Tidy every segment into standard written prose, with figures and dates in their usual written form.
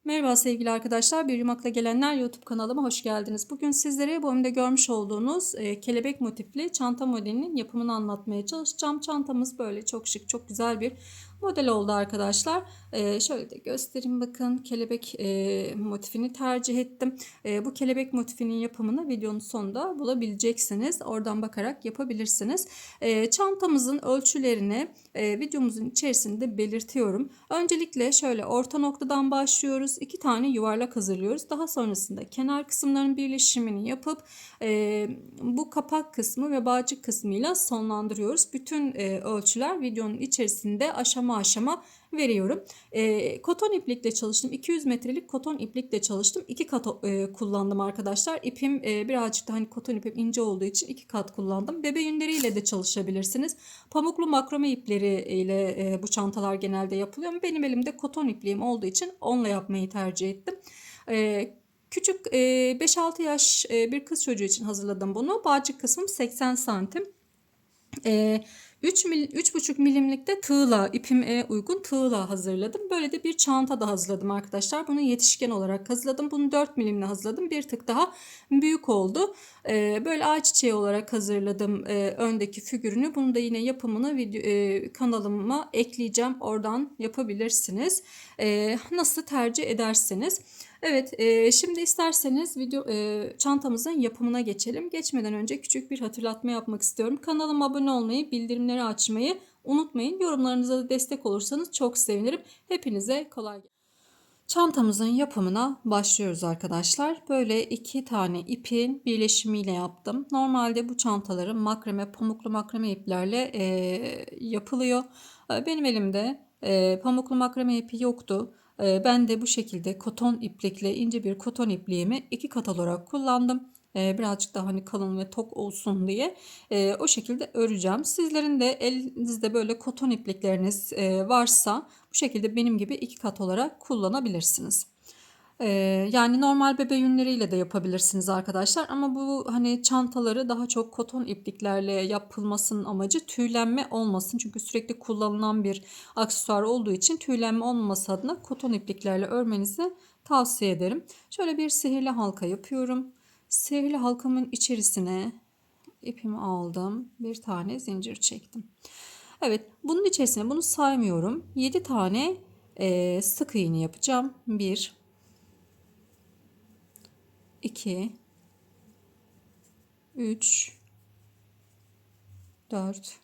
Merhaba sevgili arkadaşlar, Bir Yumakla Gelenler YouTube kanalıma hoş geldiniz. Bugün sizlere bu önümde görmüş olduğunuz kelebek motifli çanta modelinin yapımını anlatmaya çalışacağım. Çantamız böyle çok şık, çok güzel bir model oldu arkadaşlar. Şöyle de göstereyim, bakın kelebek motifini tercih ettim. Bu kelebek motifinin yapımını videonun sonunda bulabileceksiniz. Oradan bakarak yapabilirsiniz. Çantamızın ölçülerini videomuzun içerisinde belirtiyorum. Öncelikle şöyle orta noktadan başlıyoruz. 2 tane yuvarlak hazırlıyoruz. Daha sonrasında kenar kısımların birleşimini yapıp bu kapak kısmı ve bağcık kısmıyla sonlandırıyoruz. Bütün ölçüler videonun içerisinde aşama aşama veriyorum. Koton iplikle çalıştım. 200 metrelik koton iplikle çalıştım. 2 kat kullandım arkadaşlar. İpim birazcık da hani koton ipim ince olduğu için 2 kat kullandım. Bebe yünleriyle de çalışabilirsiniz. Pamuklu makrome ipleri ile bu çantalar genelde yapılıyor ama benim elimde koton ipliğim olduğu için onunla yapmayı tercih ettim. Küçük 5-6 yaş bir kız çocuğu için hazırladım bunu. Bağcık kısmım 80 santim. 3,5 milimlikte tığla, ipime uygun tığla hazırladım. Böyle de bir çanta da hazırladım arkadaşlar. Bunu yetişken olarak hazırladım. Bunu 4 milimle hazırladım. Bir tık daha büyük oldu. Böyle ağaç çiçeği olarak hazırladım öndeki figürünü. Bunu da yine yapımını kanalıma ekleyeceğim. Oradan yapabilirsiniz. Nasıl tercih ederseniz. Evet, şimdi isterseniz çantamızın yapımına geçelim. Geçmeden önce küçük bir hatırlatma yapmak istiyorum. Kanalıma abone olmayı, bildirimleri açmayı unutmayın. Yorumlarınıza da destek olursanız çok sevinirim. Hepinize kolay gelsin. Çantamızın yapımına başlıyoruz arkadaşlar. Böyle 2 tane ipin birleşimiyle yaptım. Normalde bu çantaların makrame, pamuklu makrame iplerle yapılıyor. Benim elimde pamuklu makrame ipi yoktu. Ben de bu şekilde koton iplikle ince bir koton ipliğimi 2 kat olarak kullandım. Birazcık daha hani kalın ve tok olsun diye o şekilde öreceğim. Sizlerin de elinizde böyle koton iplikleriniz varsa bu şekilde benim gibi 2 kat olarak kullanabilirsiniz. Yani normal bebe yünleriyle de yapabilirsiniz arkadaşlar. Ama bu hani çantaları daha çok koton ipliklerle yapılmasının amacı tüylenme olmasın. Çünkü sürekli kullanılan bir aksesuar olduğu için tüylenme olmaması adına koton ipliklerle örmenizi tavsiye ederim. Şöyle bir sihirli halka yapıyorum. Sihirli halkamın içerisine ipimi aldım. Bir tane zincir çektim. Evet, bunun içerisine bunu saymıyorum. 7 tane sık iğne yapacağım. 1, 2, 3, 4,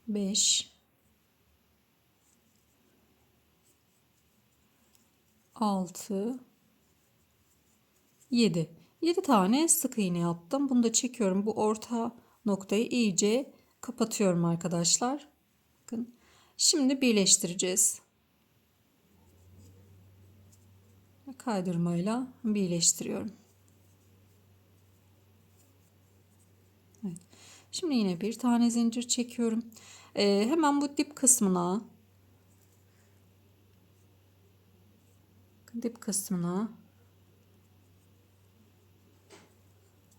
5, 6, 7. 7 tane sık iğne yaptım. Bunu da çekiyorum. Bu orta noktayı iyice kapatıyorum arkadaşlar. Bakın. Şimdi birleştireceğiz. Kaydırmayla birleştiriyorum. Evet. Şimdi yine bir tane zincir çekiyorum. Hemen bu dip kısmına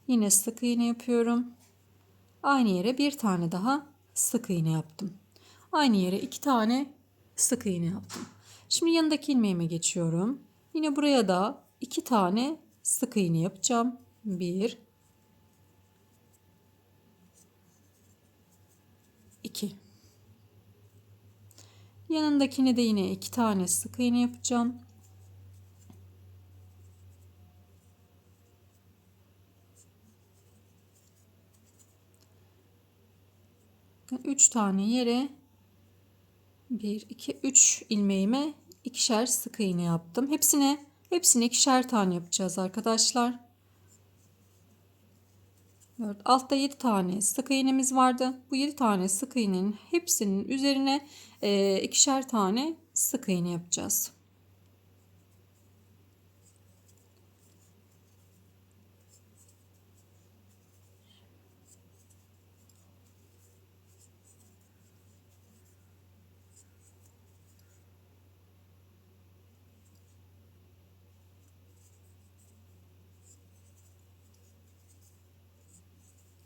yine sık iğne yapıyorum. Aynı yere bir tane daha sık iğne yaptım. Aynı yere 2 tane sık iğne yaptım. Şimdi yanındaki ilmeğime geçiyorum. Yine buraya da 2 tane sık iğne yapacağım. 1, 2. Yanındakine de yine 2 tane sık iğne yapacağım. Üç tane yere 1, 2, 3 ilmeğime ikişer sık iğne yaptım. Hepsine ikişer tane yapacağız arkadaşlar. 4, altta 7 tane sık iğnemiz vardı. Bu 7 tane sık iğnenin hepsinin üzerine ikişer tane sık iğne yapacağız.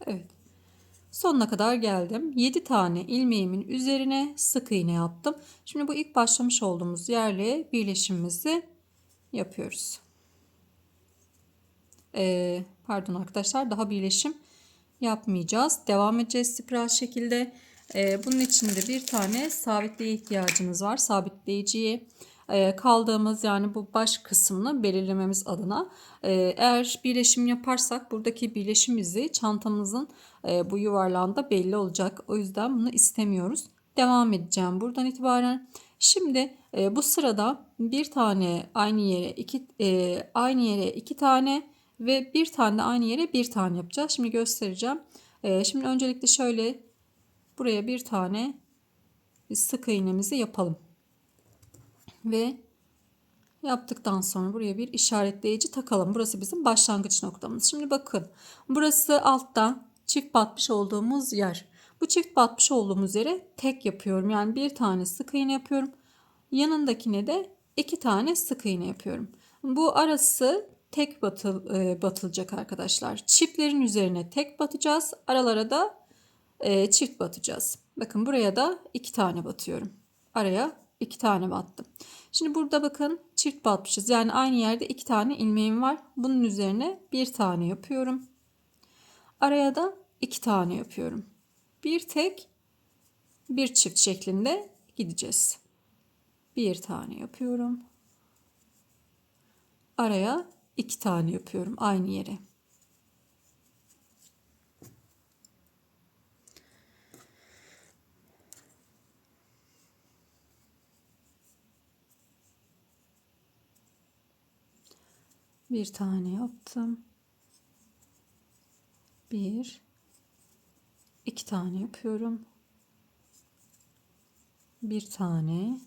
Evet. Sonuna kadar geldim. 7 tane ilmeğimin üzerine sık iğne yaptım. Şimdi bu ilk başlamış olduğumuz yerle birleşimimizi yapıyoruz. Pardon arkadaşlar, daha birleşim yapmayacağız. Devam edeceğiz spiral şekilde. Bunun için de bir tane sabitliğe ihtiyacımız var. Sabitleyiciye kaldığımız, yani bu baş kısmını belirlememiz adına. Eğer birleşim yaparsak buradaki birleşim izi çantamızın bu yuvarlağında belli olacak. O yüzden bunu istemiyoruz. Devam edeceğim buradan itibaren. Şimdi bu sırada bir tane aynı yere iki tane ve bir tane de aynı yere bir tane yapacağız. Şimdi göstereceğim. Şimdi öncelikle şöyle buraya bir tane sık iğnemizi yapalım. Ve yaptıktan sonra buraya bir işaretleyici takalım. Burası bizim başlangıç noktamız. Şimdi bakın, burası altta çift batmış olduğumuz yer. Bu çift batmış olduğumuz yere tek yapıyorum. Yani bir tane sık iğne yapıyorum. Yanındakine de iki tane sık iğne yapıyorum. Bu arası tek batılacak arkadaşlar. Çiftlerin üzerine tek batacağız. Aralara da çift batacağız. Bakın buraya da iki tane batıyorum. Araya iki tane battım. Şimdi burada bakın çift batmışız. Yani aynı yerde iki tane ilmeğim var. Bunun üzerine bir tane yapıyorum. Araya da iki tane yapıyorum. Bir tek, bir çift şeklinde gideceğiz. Bir tane yapıyorum. Araya iki tane yapıyorum aynı yere. Bir tane yaptım. Bir, iki tane yapıyorum. Bir tane,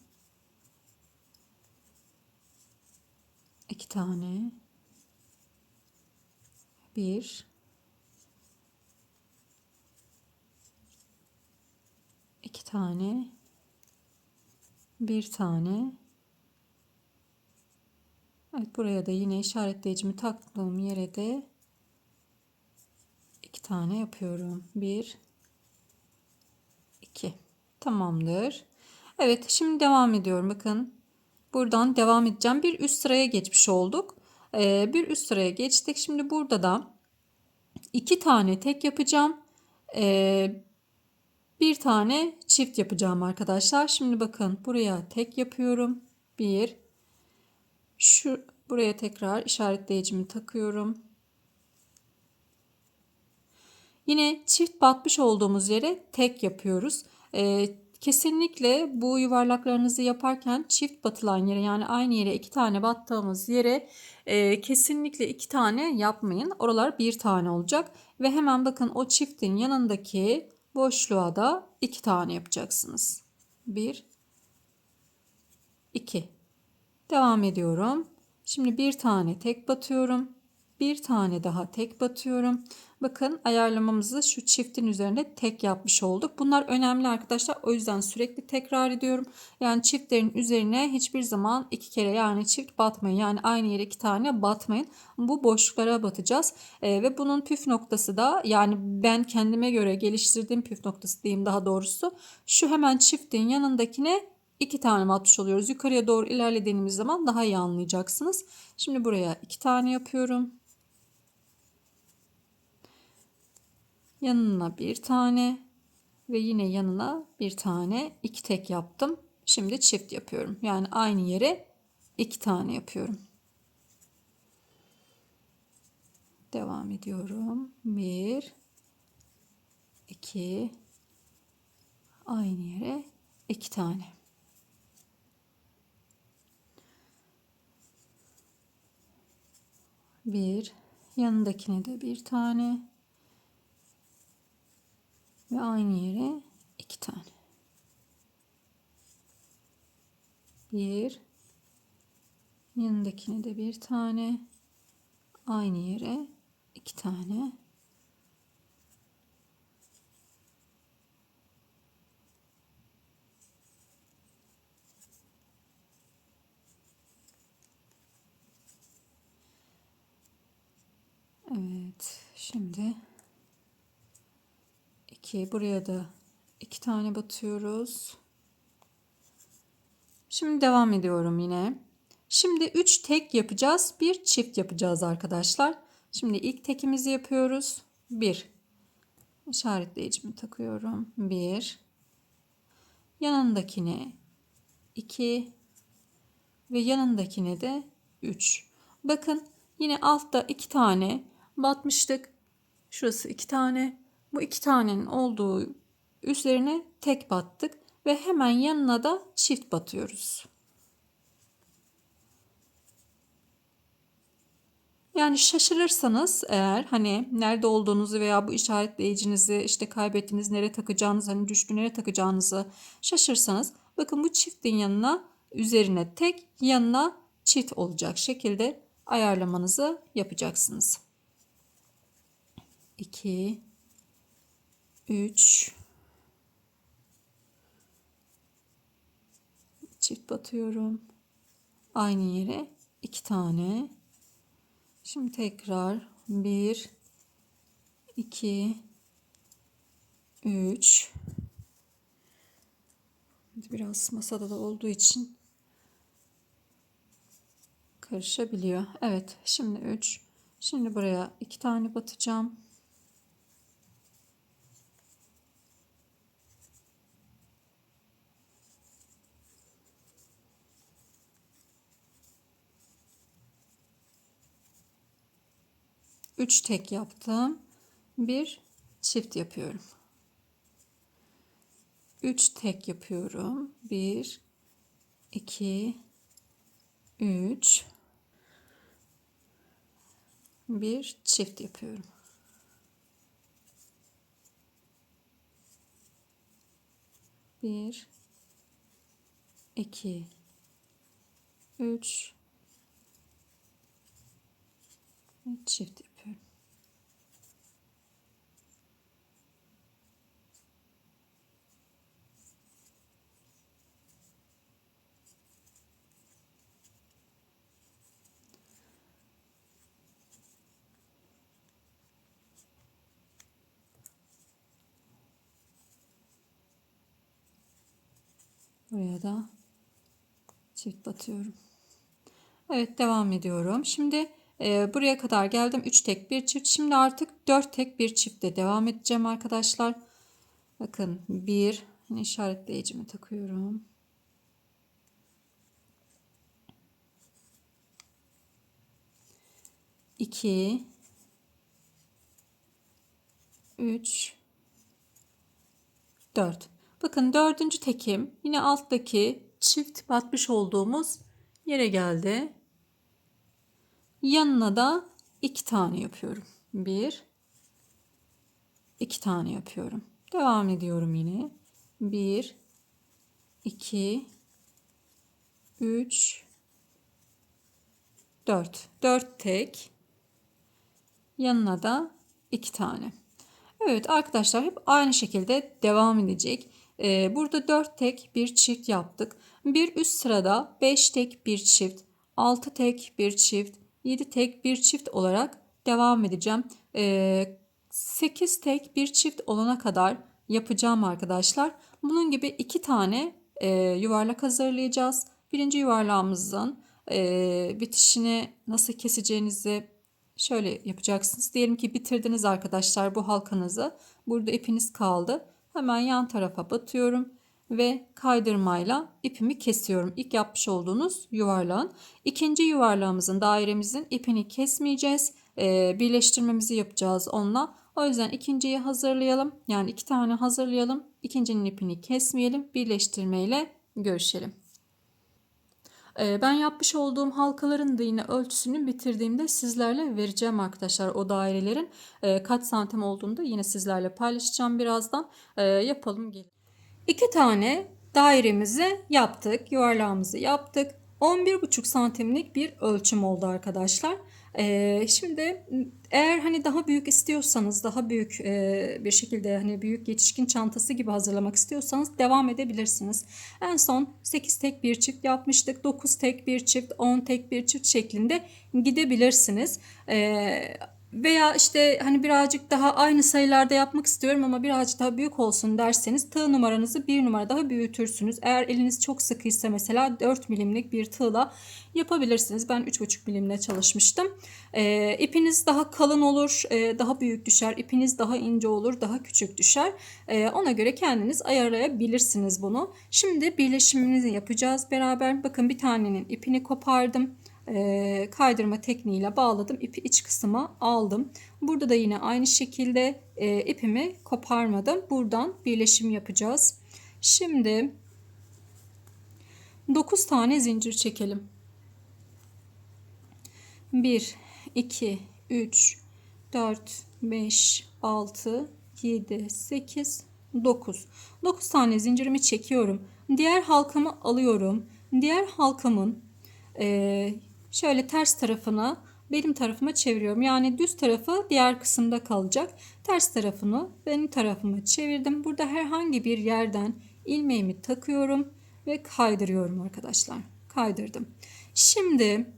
iki tane, bir, iki tane, bir tane. Evet, buraya da yine işaretleyicimi taktığım yere de iki tane yapıyorum. Bir, iki. Tamamdır. Evet, şimdi devam ediyorum. Bakın buradan devam edeceğim. Bir üst sıraya geçmiş olduk. Bir üst sıraya geçtik. Şimdi burada da iki tane tek yapacağım. Bir tane çift yapacağım arkadaşlar. Şimdi bakın buraya tek yapıyorum. Bir. Şu buraya tekrar işaretleyicimi takıyorum. Yine çift batmış olduğumuz yere tek yapıyoruz. Kesinlikle bu yuvarlaklarınızı yaparken çift batılan yere, yani aynı yere iki tane battığımız yere kesinlikle iki tane yapmayın. Oralar bir tane olacak. Ve hemen bakın o çiftin yanındaki boşluğa da iki tane yapacaksınız. Bir, iki. Devam ediyorum. Şimdi bir tane tek batıyorum. Bir tane daha tek batıyorum. Bakın ayarlamamızı şu çiftin üzerinde tek yapmış olduk. Bunlar önemli arkadaşlar. O yüzden sürekli tekrar ediyorum. Yani çiftlerin üzerine hiçbir zaman iki kere, yani çift batmayın. Yani aynı yere iki tane batmayın. Bu boşluklara batacağız. Ve bunun püf noktası da, yani ben kendime göre geliştirdiğim püf noktası diyeyim daha doğrusu. Şu hemen çiftin yanındakine iki tane batmış oluyoruz. Yukarıya doğru ilerlediğimiz zaman daha iyi anlayacaksınız. Şimdi buraya iki tane yapıyorum. Yanına bir tane ve yine yanına bir tane, iki tek yaptım. Şimdi çift yapıyorum. Yani aynı yere iki tane yapıyorum. Devam ediyorum. Bir, iki, aynı yere iki tane. Bir, yanındakine de bir tane ve aynı yere iki tane. Bir, yanındakine de bir tane, aynı yere iki tane. Evet, şimdi 2, buraya da 2 tane batıyoruz. Şimdi devam ediyorum yine. Şimdi 3 tek yapacağız, bir çift yapacağız arkadaşlar. Şimdi ilk tekimizi yapıyoruz. 1. İşaretleyicimi takıyorum. 1. Yanındakine 2 ve yanındakine de 3. Bakın yine altta 2 tane batmıştık. Şurası 2 tane. Bu 2 tanenin olduğu üzerine tek battık ve hemen yanına da çift batıyoruz. Yani şaşırırsanız eğer hani nerede olduğunuzu veya bu işaretleyicinizi işte kaybettiğiniz nereye takacağınızı, hani düştü nereye takacağınızı şaşırsanız bakın bu çiftin yanına üzerine tek, yanına çift olacak şekilde ayarlamanızı yapacaksınız. 2 3 çift batıyorum. Aynı yere 2 tane. Şimdi tekrar 1 2 3. Biraz masada da olduğu için karışabiliyor. Evet, şimdi 3. Şimdi buraya 2 tane batacağım. Üç tek yaptım. Bir çift yapıyorum. 3 tek yapıyorum. 1 2 3 bir çift yapıyorum. 1 2 3 çift yapıyorum. Buraya da çift batıyorum. Evet, devam ediyorum. Şimdi buraya kadar geldim. 3 tek bir çift. Şimdi artık 4 tek bir çiftle devam edeceğim arkadaşlar. Bakın 1 işaretleyicimi takıyorum. 2 3 4. Bakın dördüncü tekim yine alttaki çift batmış olduğumuz yere geldi. Yanına da 2 tane yapıyorum. 1 2 tane yapıyorum. Devam ediyorum yine. 1 2 3 4. 4 tek. Yanına da 2 tane. Evet arkadaşlar, hep aynı şekilde devam edecek. Burada 4 tek bir çift yaptık. Bir üst sırada 5 tek bir çift, 6 tek bir çift, 7 tek bir çift olarak devam edeceğim. 8 tek bir çift olana kadar yapacağım arkadaşlar. Bunun gibi 2 tane yuvarlak hazırlayacağız. Birinci yuvarlağımızın bitişini nasıl keseceğinizi şöyle yapacaksınız. Diyelim ki bitirdiniz arkadaşlar bu halkanızı. Burada ipiniz kaldı. Hemen yan tarafa batıyorum ve kaydırmayla ipimi kesiyorum. İlk yapmış olduğunuz yuvarlağın. İkinci yuvarlağımızın, dairemizin ipini kesmeyeceğiz. Birleştirmemizi yapacağız onunla. O yüzden ikinciyi hazırlayalım. Yani 2 tane hazırlayalım. İkincinin ipini kesmeyelim. Birleştirmeyle görüşelim. Ben yapmış olduğum halkaların da yine ölçüsünü bitirdiğimde sizlerle vereceğim arkadaşlar. O dairelerin kaç santim olduğunu da yine sizlerle paylaşacağım birazdan. Yapalım gelin. 2 tane dairemizi yaptık. Yuvarlağımızı yaptık. 11,5 santimlik bir ölçüm oldu arkadaşlar. Şimdi eğer hani daha büyük istiyorsanız, daha büyük bir şekilde hani büyük yetişkin çantası gibi hazırlamak istiyorsanız devam edebilirsiniz. En son 8 tek bir çift yapmıştık. 9 tek bir çift, 10 tek bir çift şeklinde gidebilirsiniz. Veya işte hani birazcık daha aynı sayılarda yapmak istiyorum ama birazcık daha büyük olsun derseniz tığ numaranızı bir numara daha büyütürsünüz. Eğer eliniz çok sıkıysa mesela 4 milimlik bir tığla yapabilirsiniz. Ben 3,5 milimle çalışmıştım. İpiniz daha kalın olur, daha büyük düşer. İpiniz daha ince olur, daha küçük düşer. Ona göre kendiniz ayarlayabilirsiniz bunu. Şimdi birleşimimizi yapacağız beraber. Bakın bir tanenin ipini kopardım. Kaydırma tekniğiyle bağladım. İpi iç kısma aldım. Burada da yine aynı şekilde ipimi koparmadım. Buradan birleşim yapacağız. Şimdi 9 tane zincir çekelim. 1, 2, 3, 4, 5, 6, 7, 8, 9. 9 tane zincirimi çekiyorum. Diğer halkamı alıyorum. Diğer halkamın şöyle ters tarafına benim tarafıma çeviriyorum. Yani düz tarafı diğer kısımda kalacak. Ters tarafını benim tarafıma çevirdim. Burada herhangi bir yerden ilmeğimi takıyorum ve kaydırıyorum arkadaşlar. Kaydırdım. Şimdi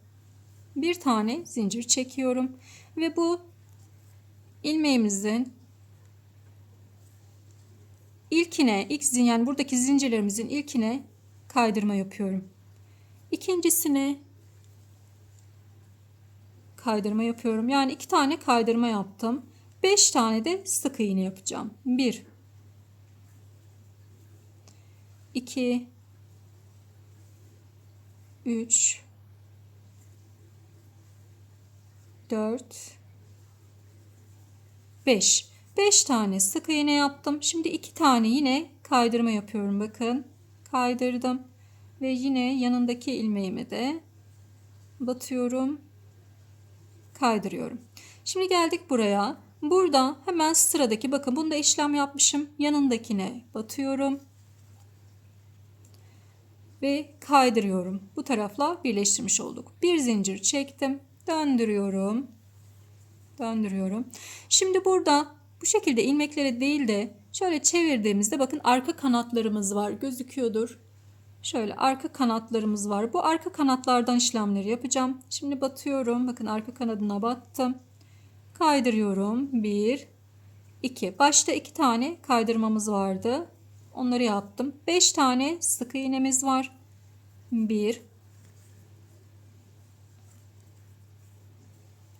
bir tane zincir çekiyorum ve bu ilmeğimizin yani buradaki zincirlerimizin ilkine kaydırma yapıyorum. İkincisine kaydırma yapıyorum. Yani 2 tane kaydırma yaptım. 5 tane de sık iğne yapacağım. 1, 2, 3, 4, 5. 5 tane sık iğne yaptım. Şimdi 2 tane yine kaydırma yapıyorum. Bakın kaydırdım ve yine yanındaki ilmeğimi de batıyorum, kaydırıyorum. Şimdi geldik buraya. Burada hemen sıradaki, bakın bunda işlem yapmışım. Yanındakine batıyorum ve kaydırıyorum. Bu tarafla birleştirmiş olduk. Bir zincir çektim. Döndürüyorum. Döndürüyorum. Şimdi burada bu şekilde ilmekleri değil de şöyle çevirdiğimizde bakın arka kanatlarımız var. Gözüküyordur. Şöyle arka kanatlarımız var. Bu arka kanatlardan işlemleri yapacağım. Şimdi batıyorum. Bakın arka kanadına battım. Kaydırıyorum. 1, 2. Başta 2 tane kaydırmamız vardı. Onları yaptım. 5 tane sık iğnemiz var. 1,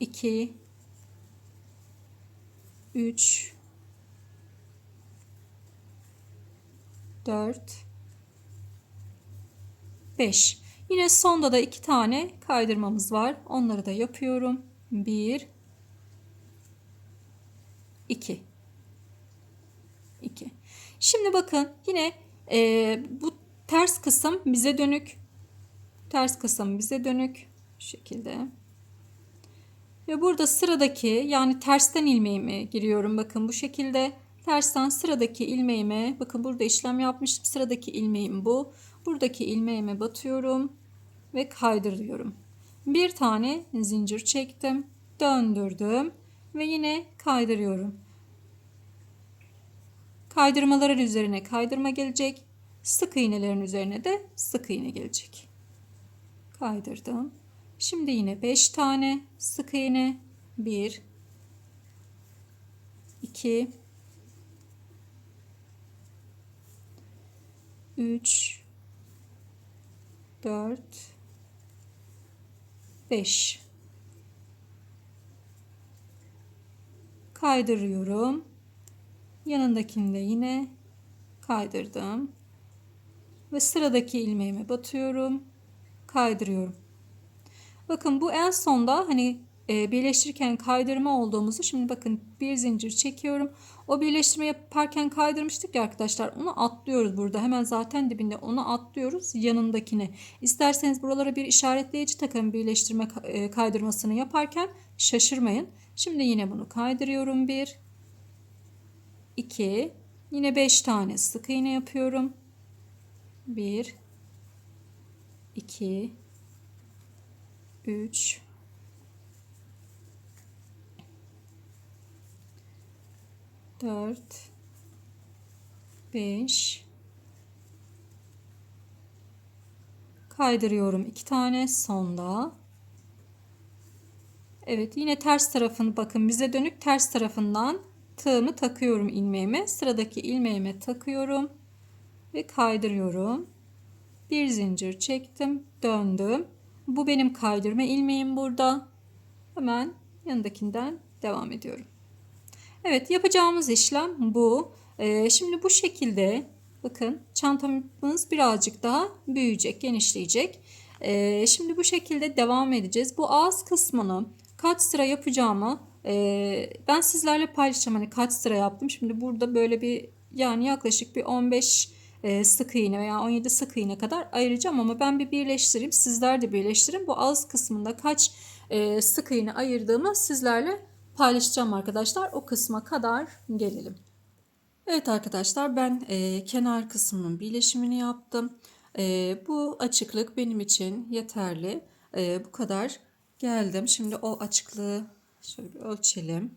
2, 3, 4, 5. Yine sonda da 2 tane kaydırmamız var. Onları da yapıyorum. 1, 2, 2. Şimdi bakın yine bu ters kısım bize dönük. Ters kısım bize dönük. Şu şekilde. Ve burada sıradaki, yani tersten ilmeğimi giriyorum. Bakın bu şekilde tersten sıradaki ilmeğime, bakın burada işlem yapmıştım. Sıradaki ilmeğim bu. Buradaki ilmeğime batıyorum ve kaydırıyorum. Bir tane zincir çektim. Döndürdüm ve yine kaydırıyorum. Kaydırmaların üzerine kaydırma gelecek. Sık iğnelerin üzerine de sık iğne gelecek. Kaydırdım. Şimdi yine 5 tane sık iğne. 1, 2, 3, 4, 5. Kaydırıyorum. Yanındakini de yine kaydırdım. Ve sıradaki ilmeğime batıyorum. Kaydırıyorum. Bakın bu en sonda hani birleştirirken kaydırma olduğumuzu, şimdi bakın bir zincir çekiyorum. O birleştirme yaparken kaydırmıştık ya arkadaşlar, onu atlıyoruz burada. Hemen zaten dibinde onu atlıyoruz yanındakine. İsterseniz buralara bir işaretleyici takın birleştirme kaydırmasını yaparken, şaşırmayın. Şimdi yine bunu kaydırıyorum. 1, 2, yine 5 tane sık iğne yapıyorum. 1, 2, 3, 4, 5, kaydırıyorum 2 tane sonda. Evet, yine ters tarafını bakın bize dönük ters tarafından tığımı takıyorum ilmeğime. Sıradaki ilmeğime takıyorum ve kaydırıyorum. Bir zincir çektim, döndüm. Bu benim kaydırma ilmeğim burada. Hemen yanındakinden devam ediyorum. Evet, yapacağımız işlem bu. Şimdi bu şekilde bakın çantamız birazcık daha büyüyecek, genişleyecek. Şimdi bu şekilde devam edeceğiz. Bu ağız kısmını kaç sıra yapacağımı ben sizlerle paylaşacağım. Hani kaç sıra yaptım. Şimdi burada böyle bir yani yaklaşık bir 15 sık iğne veya 17 sık iğne kadar ayıracağım ama ben bir birleştireyim. Sizler de birleştirin. Bu ağız kısmında kaç sık iğne ayırdığımı sizlerle paylaşacağım arkadaşlar. O kısma kadar gelelim. Evet arkadaşlar ben kenar kısmının birleşimini yaptım. Bu açıklık benim için yeterli. Bu kadar geldim. Şimdi o açıklığı şöyle bir ölçelim.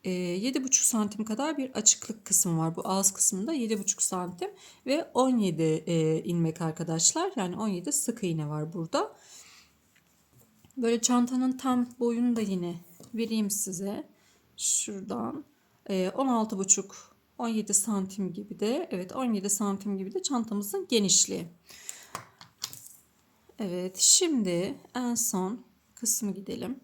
7,5 santim kadar bir açıklık kısmı var. Bu ağız kısmında 7,5 santim ve 17 ilmek arkadaşlar. Yani 17 sık iğne var burada. Böyle çantanın tam boyunu da yine vereyim size. Şuradan 16,5 17 santim gibi de evet 17 santim gibi de çantamızın genişliği. Evet şimdi en son kısmı gidelim.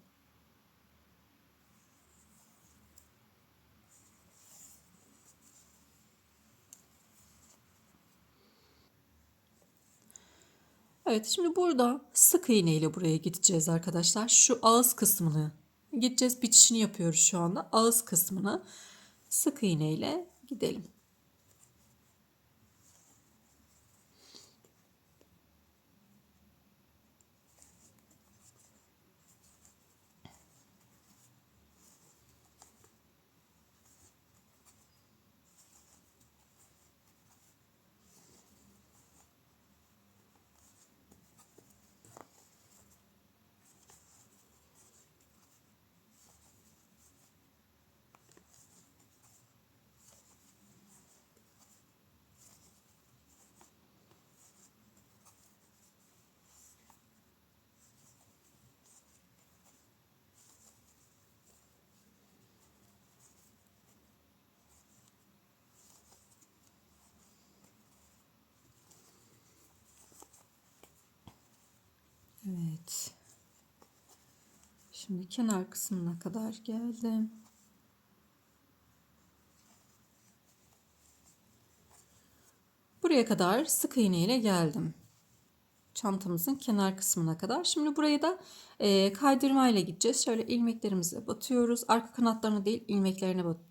Evet şimdi burada sık iğne ile buraya gideceğiz arkadaşlar. Şu ağız kısmını gideceğiz. Bitişini yapıyoruz şu anda. Ağız kısmını sık iğne ile gidelim. Evet. Şimdi kenar kısmına kadar geldim. Buraya kadar sık iğne ile geldim. Çantamızın kenar kısmına kadar. Şimdi buraya da kaydırma ile gideceğiz. Şöyle ilmeklerimize batıyoruz. Arka kanatlarına değil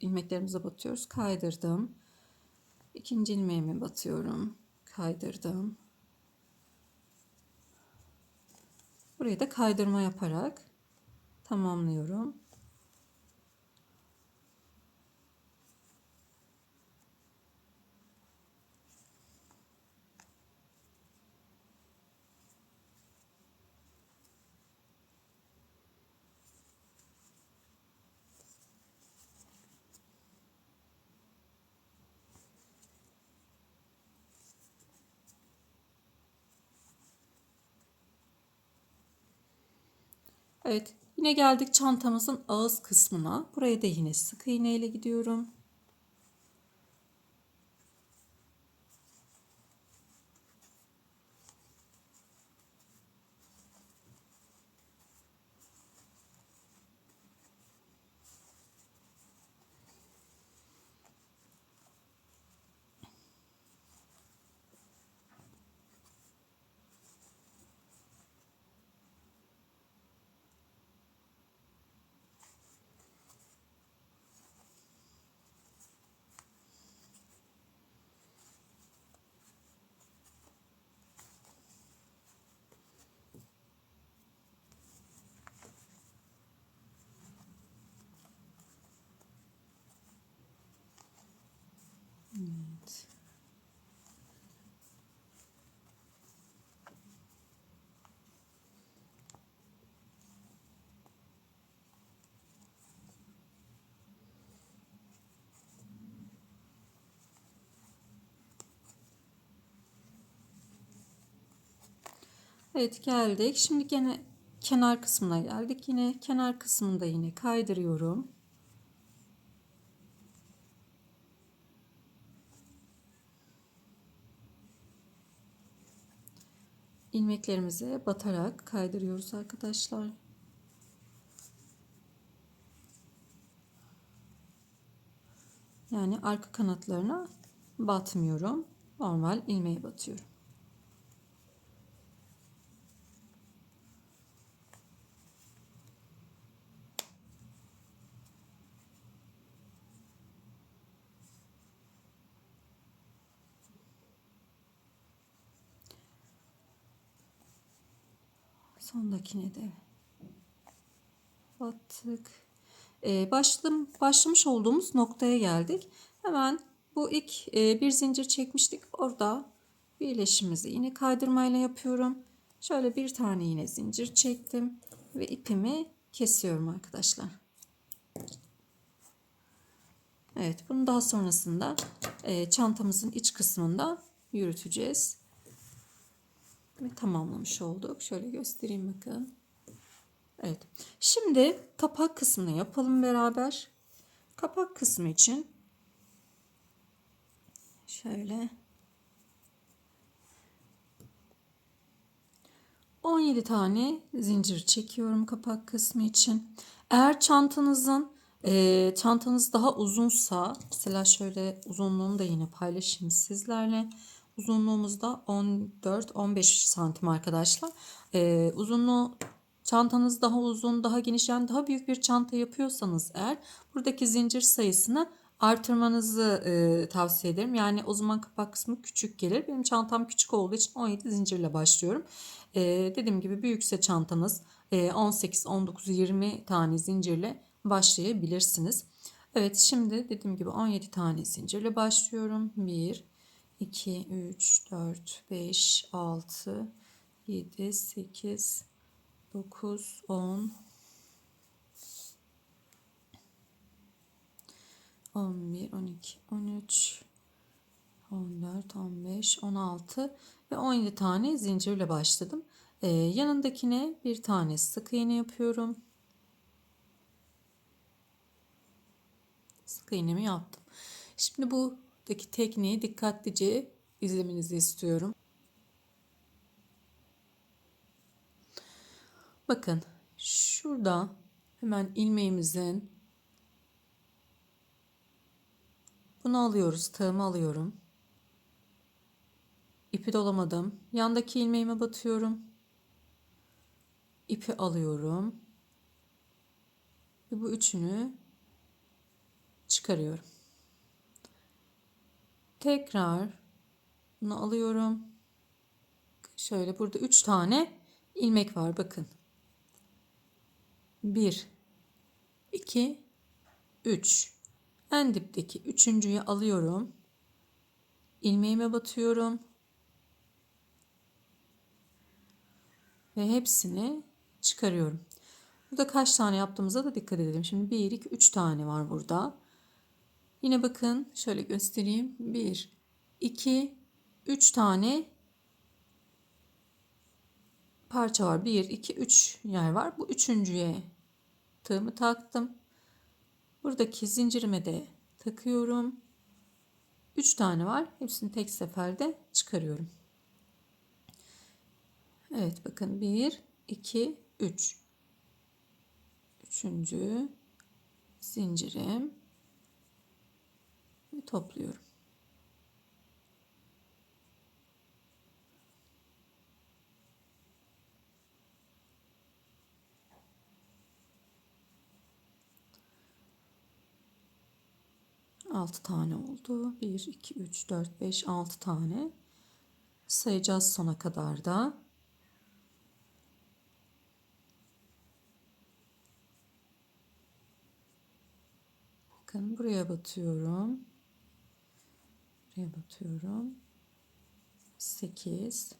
ilmeklerimize batıyoruz. Kaydırdım. İkinci ilmeğime batıyorum. Kaydırdım. Buraya da kaydırma yaparak tamamlıyorum. Evet, yine geldik çantamızın ağız kısmına. Buraya da yine sık iğne ile gidiyorum. Evet. Evet geldik. Şimdi gene kenar kısmına geldik. Yine kenar kısmında yine kaydırıyorum. İlmeklerimize batarak kaydırıyoruz arkadaşlar. Yani arka kanatlarına batmıyorum. Normal ilmeğe batıyorum. Sondakine de battık. Başlamış olduğumuz noktaya geldik. Hemen bu ilk bir zincir çekmiştik. Orada birleşimizi yine kaydırmayla yapıyorum. Şöyle bir tane yine zincir çektim ve ipimi kesiyorum arkadaşlar. Evet, bunu daha sonrasında çantamızın iç kısmında yürüteceğiz. Ve tamamlamış olduk. Şöyle göstereyim bakın. Evet. Şimdi kapak kısmını yapalım beraber. Kapak kısmı için şöyle 17 tane zincir çekiyorum kapak kısmı için. Eğer çantanız daha uzunsa, mesela şöyle uzunluğunu da yine paylaşayım sizlerle. Uzunluğumuz da 14-15 santim arkadaşlar. Uzunluğu çantanız daha uzun, daha geniş, yani daha büyük bir çanta yapıyorsanız eğer buradaki zincir sayısını artırmanızı tavsiye ederim. Yani o zaman kapak kısmı küçük gelir. Benim çantam küçük olduğu için 17 zincirle başlıyorum. Dediğim gibi büyükse çantanız 18, 19, 20 tane zincirle başlayabilirsiniz. Evet, şimdi dediğim gibi 17 tane zincirle başlıyorum. 1, 2, 3, 4, 5, 6, 7, 8, 9, 10, 11, 12, 13, 14, 15, 16 ve 17 tane zincirle başladım. Yanındakine bir tane sık iğne yapıyorum. Sık iğnemi yaptım. Şimdi buradaki tekniği dikkatlice izlemenizi istiyorum. Bakın şurada hemen ilmeğimizin bunu alıyoruz. Tığımı alıyorum. İpi dolamadım. Yandaki ilmeğime batıyorum. İpi alıyorum. Ve bu üçünü çıkarıyorum. Tekrar bunu alıyorum. Şöyle burada 3 tane ilmek var bakın. 1, 2, 3. En dipteki üçüncüyü alıyorum. İlmeğime batıyorum. Ve hepsini çıkarıyorum. Burada kaç tane yaptığımıza da dikkat edelim. Şimdi 1, 2, 3 tane var burada. Yine bakın şöyle göstereyim. 1, 2, 3 tane parça var. 1, 2, 3 yer var. Bu üçüncüye tığımı taktım. Buradaki zincirime de takıyorum. 3 tane var. Hepsini tek seferde çıkarıyorum. Evet bakın 1, 2, 3. Üçüncü zincirim ve topluyorum. Altı tane oldu. 1, 2, 3, 4, 5, 6 tane. Sayacağız sona kadar da. Bakın buraya batıyorum. Buraya batıyorum. 8,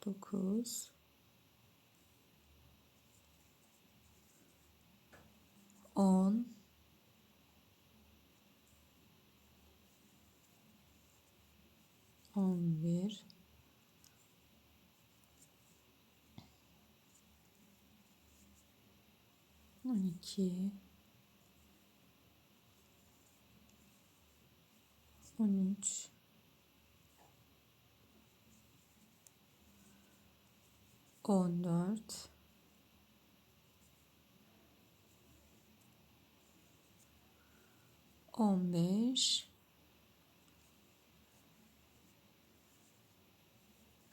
9, 10, 11, 12, 13, 14, 15,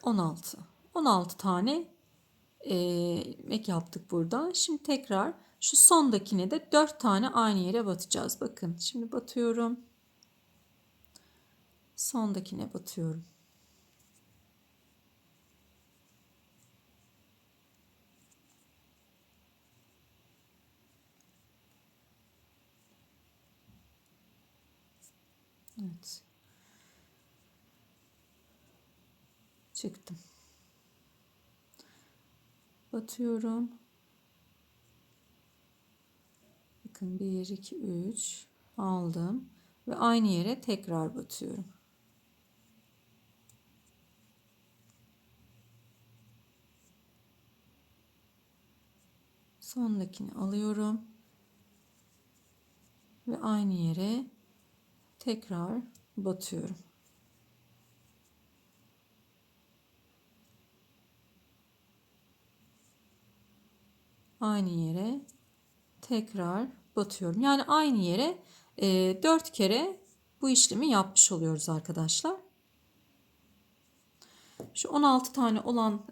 16. 16 tane ilmek yaptık burada. Şimdi tekrar şu sondakine de 4 tane aynı yere batacağız. Bakın şimdi batıyorum. Sondakine batıyorum. Evet. Çıktım. Batıyorum. Bakın 1, 2, 3 aldım. Ve aynı yere tekrar batıyorum. Sondakini alıyorum. Ve aynı yere tekrar batıyorum. Aynı yere tekrar batıyorum. Yani aynı yere 4 kere bu işlemi yapmış oluyoruz arkadaşlar. Şu 16 tane olan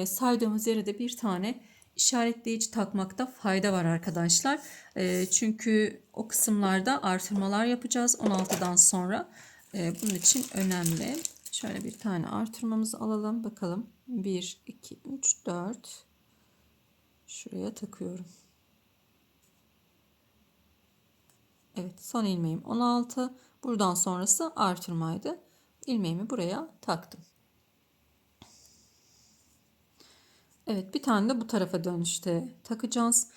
saydığımız yere de bir tane işaretleyici takmakta fayda var arkadaşlar. Çünkü o kısımlarda artırmalar yapacağız 16'dan sonra. Bunun için önemli. Şöyle bir tane artırmamızı alalım. Bakalım. 1, 2, 3, 4. Şuraya takıyorum. Evet, son ilmeğim 16. Buradan sonrası artırmaydı. İlmeğimi buraya taktım. Evet, bir tane de bu tarafa dönüşte takacağız.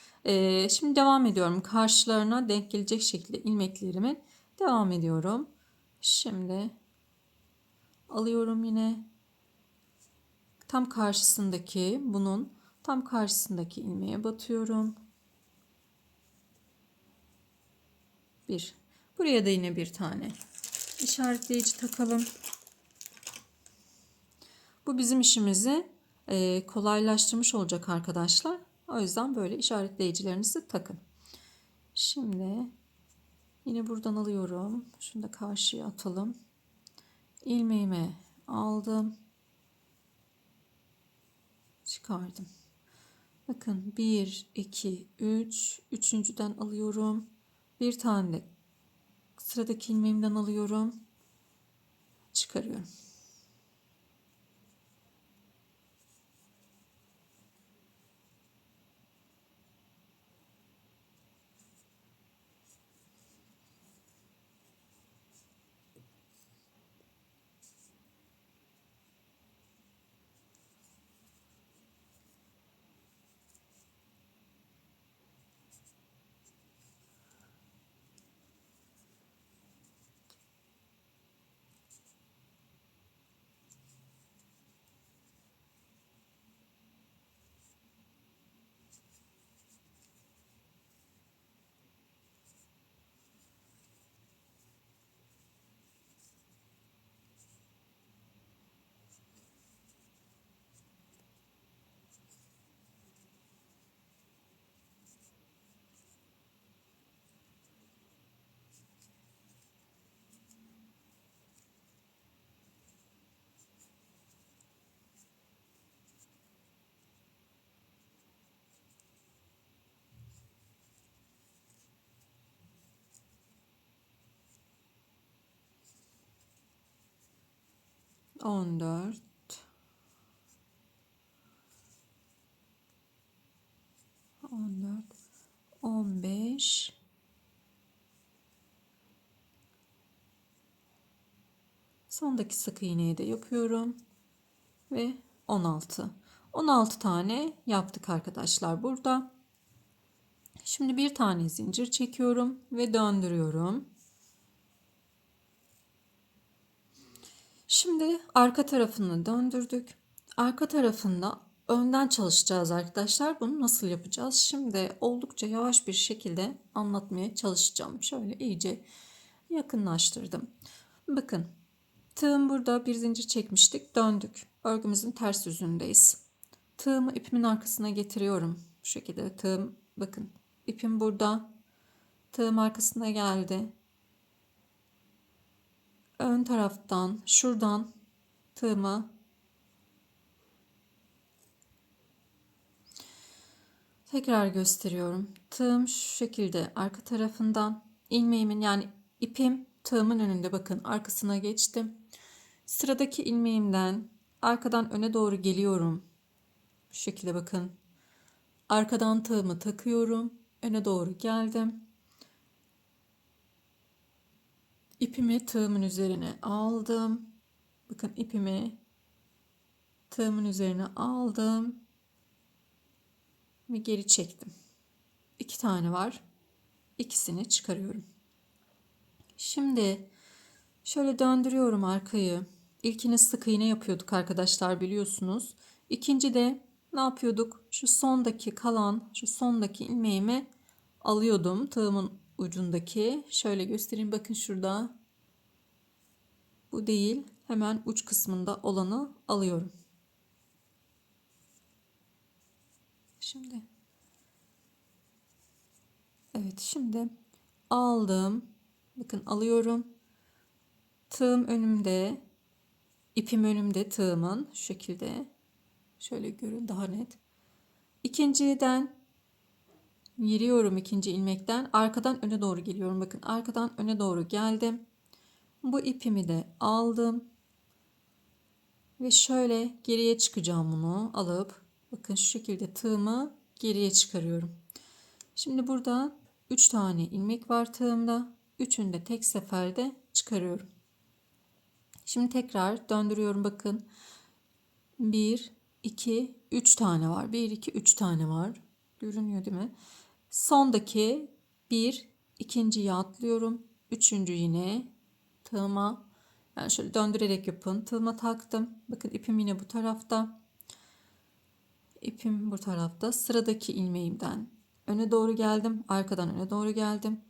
Şimdi devam ediyorum. Karşılarına denk gelecek şekilde ilmeklerimi devam ediyorum. Şimdi alıyorum yine. Tam karşısındaki bunun tam karşısındaki ilmeğe batıyorum. Bir. Buraya da yine bir tane işaretleyici takalım. Bu bizim işimizi kolaylaştırmış olacak arkadaşlar. O yüzden böyle işaretleyicilerinizi takın. Şimdi yine buradan alıyorum. Şunu da karşıya atalım. İlmeğimi aldım. Çıkardım. Bakın 1, 2, 3. Üçüncüden alıyorum. Bir tane de sıradaki ilmeğimden alıyorum. Çıkarıyorum. On dört, 14, 15, sondaki sık iğneyi de yapıyorum ve 16. 16 tane yaptık arkadaşlar burada. Şimdi bir tane zincir çekiyorum ve döndürüyorum. Şimdi arka tarafını döndürdük. Arka tarafında önden çalışacağız arkadaşlar. Bunu nasıl yapacağız? Şimdi oldukça yavaş bir şekilde anlatmaya çalışacağım. Şöyle iyice yakınlaştırdım. Bakın, tığım burada, bir zincir çekmiştik, döndük. Örgümüzün ters yüzündeyiz. Tığımı ipimin arkasına getiriyorum. Bu şekilde tığım, bakın, ipim burada. Tığım arkasına geldi. Ön taraftan, şuradan tığımı tekrar gösteriyorum. Tığım şu şekilde arka tarafından, ilmeğimin yani ipim tığımın önünde, bakın arkasına geçtim. Sıradaki ilmeğimden arkadan öne doğru geliyorum. Bu şekilde bakın. Arkadan tığımı takıyorum. Öne doğru geldim. İpimi tığımın üzerine aldım. Bakın, ipimi tığımın üzerine aldım ve geri çektim. 2 tane var. İkisini çıkarıyorum. Şimdi şöyle döndürüyorum arkayı. İlkini sık iğne yapıyorduk arkadaşlar, biliyorsunuz. İkinci de ne yapıyorduk? Şu sondaki ilmeğimi alıyordum. Tığımın ucundaki. Şöyle göstereyim, bakın şurada. Bu değil. Hemen uç kısmında olanı alıyorum. Şimdi. Evet, şimdi aldım. Bakın, alıyorum. Tığım önümde. İpim önümde tığımın. Şu şekilde. Şöyle görün daha net. İkinciden giriyorum, ikinci ilmekten. Arkadan öne doğru geliyorum. Bakın, arkadan öne doğru geldim. Bu ipimi de aldım. Ve şöyle geriye çıkacağım, bunu alıp. Bakın şu şekilde tığımı geriye çıkarıyorum. Şimdi burada 3 tane ilmek var tığımda. Üçünü de tek seferde çıkarıyorum. Şimdi tekrar döndürüyorum, bakın. 1, 2, 3 tane var. 1, 2, 3 tane var. Görünüyor değil mi? Sondaki ikinciyi atlıyorum. Üçüncü yine tığıma, yani şöyle döndürerek yapın. Tığıma taktım. Bakın, ipim yine bu tarafta. İpim bu tarafta. Sıradaki ilmeğimden öne doğru geldim. Arkadan öne doğru geldim.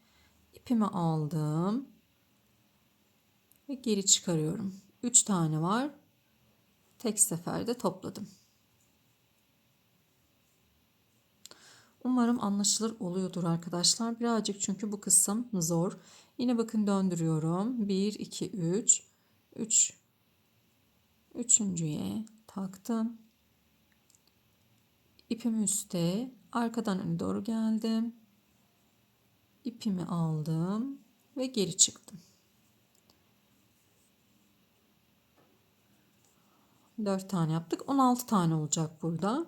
İpimi aldım. Ve geri çıkarıyorum. 3 tane var. Tek seferde topladım. Umarım anlaşılır oluyordur arkadaşlar. Birazcık çünkü bu kısım zor. Yine bakın, döndürüyorum. 1, 2, 3. 3. Üçüncüye taktım. İpim üstte. Arkadan öne doğru geldim. İpimi aldım. Ve geri çıktım. 4 tane yaptık. 16 tane olacak burada.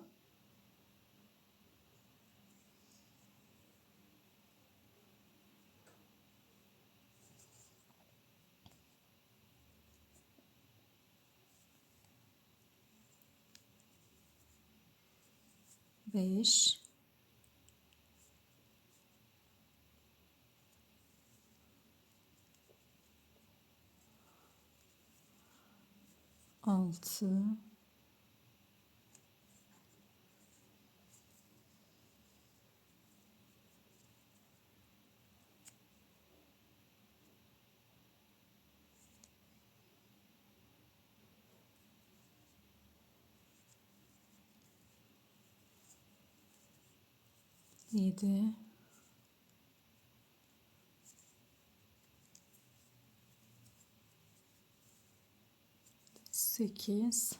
Beş, 6, 7, 8,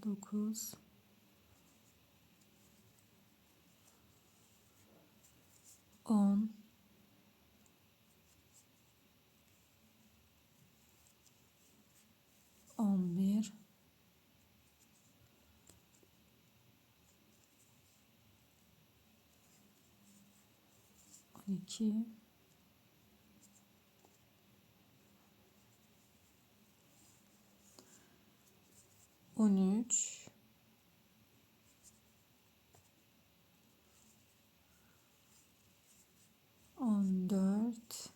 9, 10, 11, 12, 13, 14,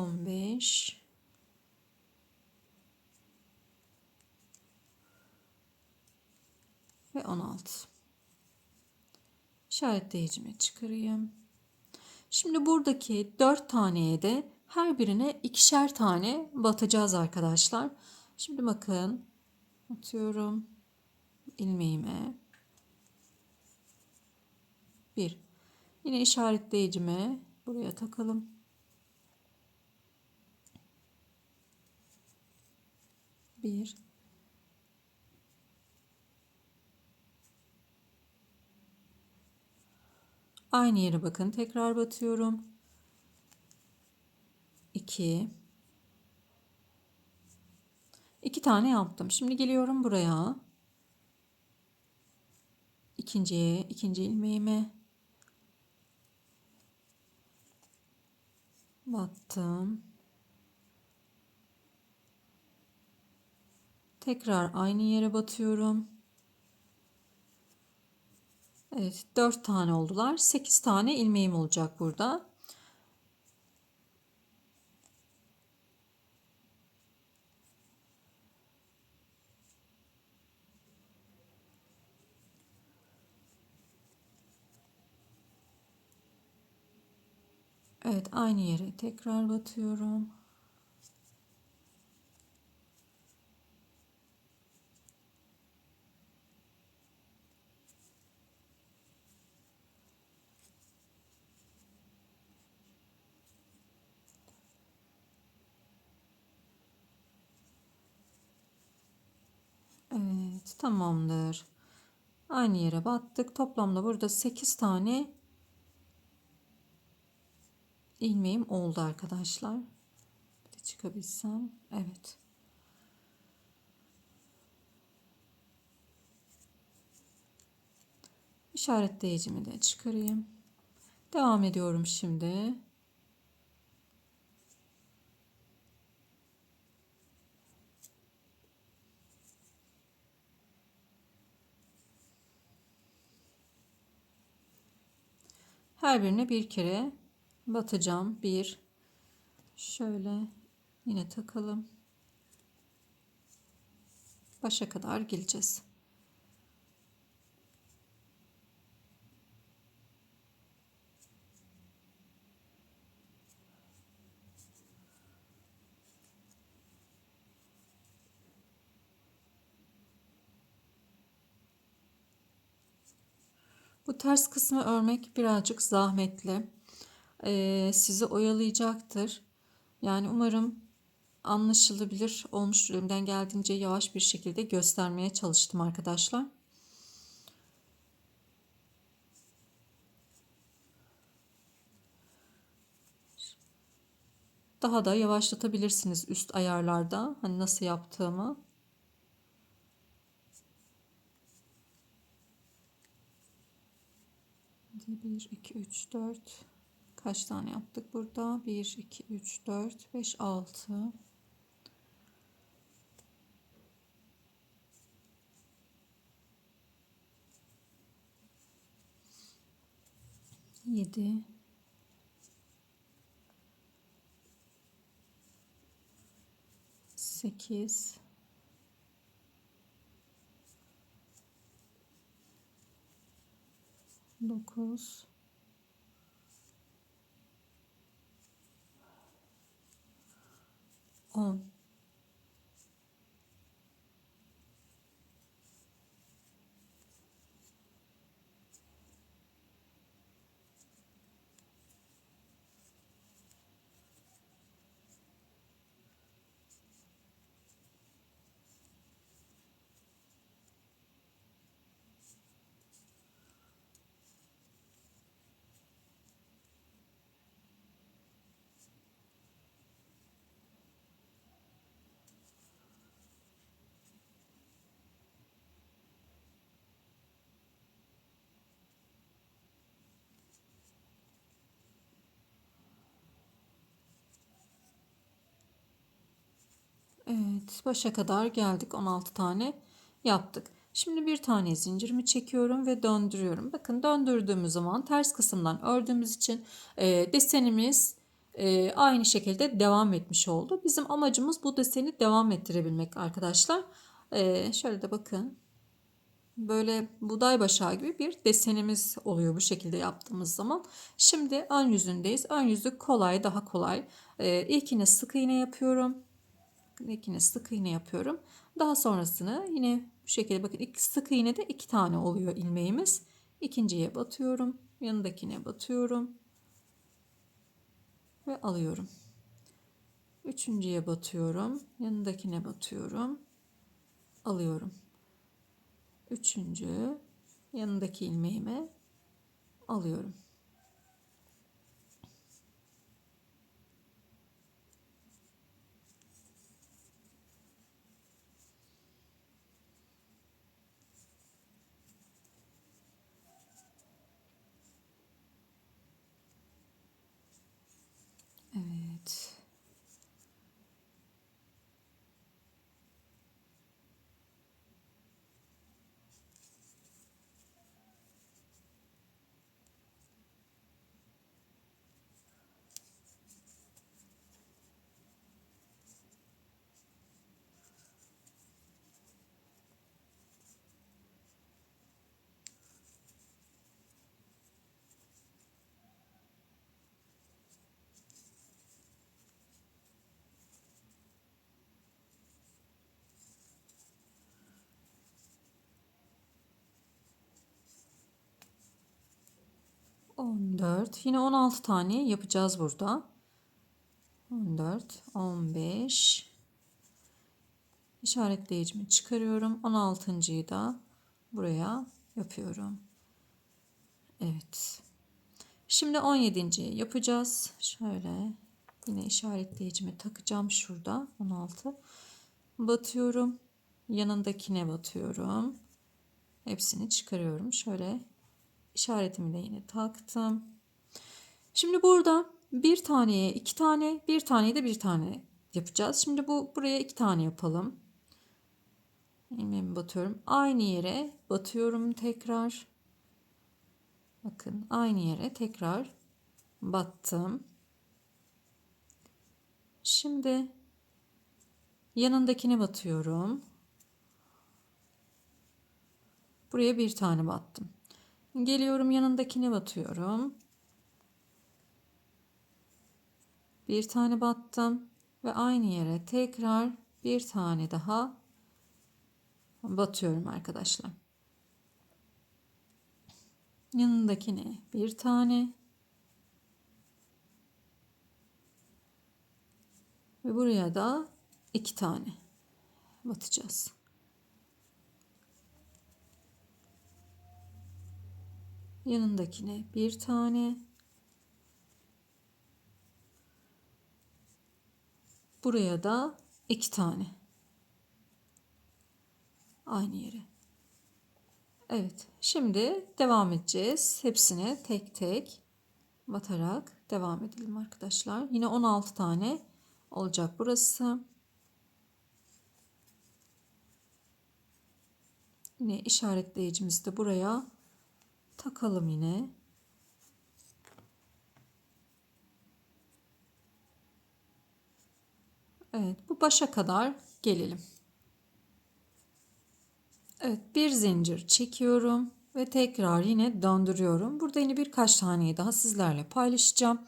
15 ve 16. İşaretleyicimi çıkarayım. Şimdi buradaki 4 taneye de her birine ikişer tane batacağız arkadaşlar. Şimdi bakın, atıyorum ilmeğime. 1. Yine işaretleyicimi buraya takalım. 1. Aynı yere bakın, tekrar batıyorum. 2. 2 tane yaptım. Şimdi geliyorum buraya. İkinci ilmeğime battım. Tekrar aynı yere batıyorum. Evet, 4 tane oldular. 8 tane ilmeğim olacak burada. Evet, aynı yere tekrar batıyorum. Evet, tamamdır. Aynı yere battık. Toplamda burada 8 tane ilmeğim oldu arkadaşlar. Bir de çıkabilsem. Evet. İşaretleyicimi de çıkarayım. Devam ediyorum şimdi. Her birine bir kere batacağım. Bir. Şöyle yine takalım. Başa kadar geleceğiz. Bu ters kısmı örmek birazcık zahmetli. Sizi oyalayacaktır. Yani umarım anlaşılabilir olmuştur. Elimden geldiğince yavaş bir şekilde göstermeye çalıştım arkadaşlar. Daha da yavaşlatabilirsiniz üst ayarlarda. Hani nasıl yaptığımı. Bir, iki, üç, dört. Kaç tane yaptık burada? 1, 2, 3, 4, 5, 6. 7. 8. 9. 10. Evet, başa kadar geldik. 16 tane yaptık. Şimdi bir tane zincirimi çekiyorum ve döndürüyorum. Bakın, döndürdüğümüz zaman ters kısımdan ördüğümüz için desenimiz aynı şekilde devam etmiş oldu. Bizim amacımız bu deseni devam ettirebilmek arkadaşlar. Şöyle de bakın. Böyle buğday başağı gibi bir desenimiz oluyor bu şekilde yaptığımız zaman. Şimdi ön yüzündeyiz. Ön yüzü kolay, daha kolay. İlkine sık iğne yapıyorum. İlkine sık iğne yapıyorum. Daha sonrasını yine bu şekilde bakın, sık iğnede 2 tane oluyor ilmeğimiz. İkinciye batıyorum. Yanındakine batıyorum. Ve alıyorum. Üçüncüye batıyorum. Yanındakine batıyorum. Alıyorum. Üçüncü yanındaki ilmeğime alıyorum. Evet. On dört. Yine 16 tane yapacağız burada. 14, 15. İşaretleyicimi çıkarıyorum. 16.'yı da buraya yapıyorum. Evet. Şimdi 17.'yi yapacağız. Şöyle yine işaretleyicimi takacağım şurada. 16. Batıyorum. Yanındakine batıyorum. Hepsini çıkarıyorum. Şöyle işaretimi de yine taktım. Şimdi burada bir taneye 2 tane, bir taneye de bir tane yapacağız. Şimdi buraya 2 tane yapalım. İlmeğimi batıyorum. Aynı yere batıyorum tekrar. Bakın aynı yere tekrar battım. Şimdi yanındakine batıyorum. Buraya bir tane battım. Geliyorum yanındakine batıyorum. Bir tane battım ve aynı yere tekrar bir tane daha batıyorum arkadaşlar. Yanındakine bir tane ve buraya da 2 tane batacağız. Yanındakine bir tane, buraya da 2 tane, aynı yere. Evet, şimdi devam edeceğiz. Hepsine tek tek batarak devam edelim arkadaşlar. Yine 16 tane olacak burası. Yine işaretleyicimizi de buraya takalım yine. Evet, bu başa kadar gelelim. Evet, bir zincir çekiyorum ve tekrar yine döndürüyorum. Burada yine birkaç taneyi daha sizlerle paylaşacağım.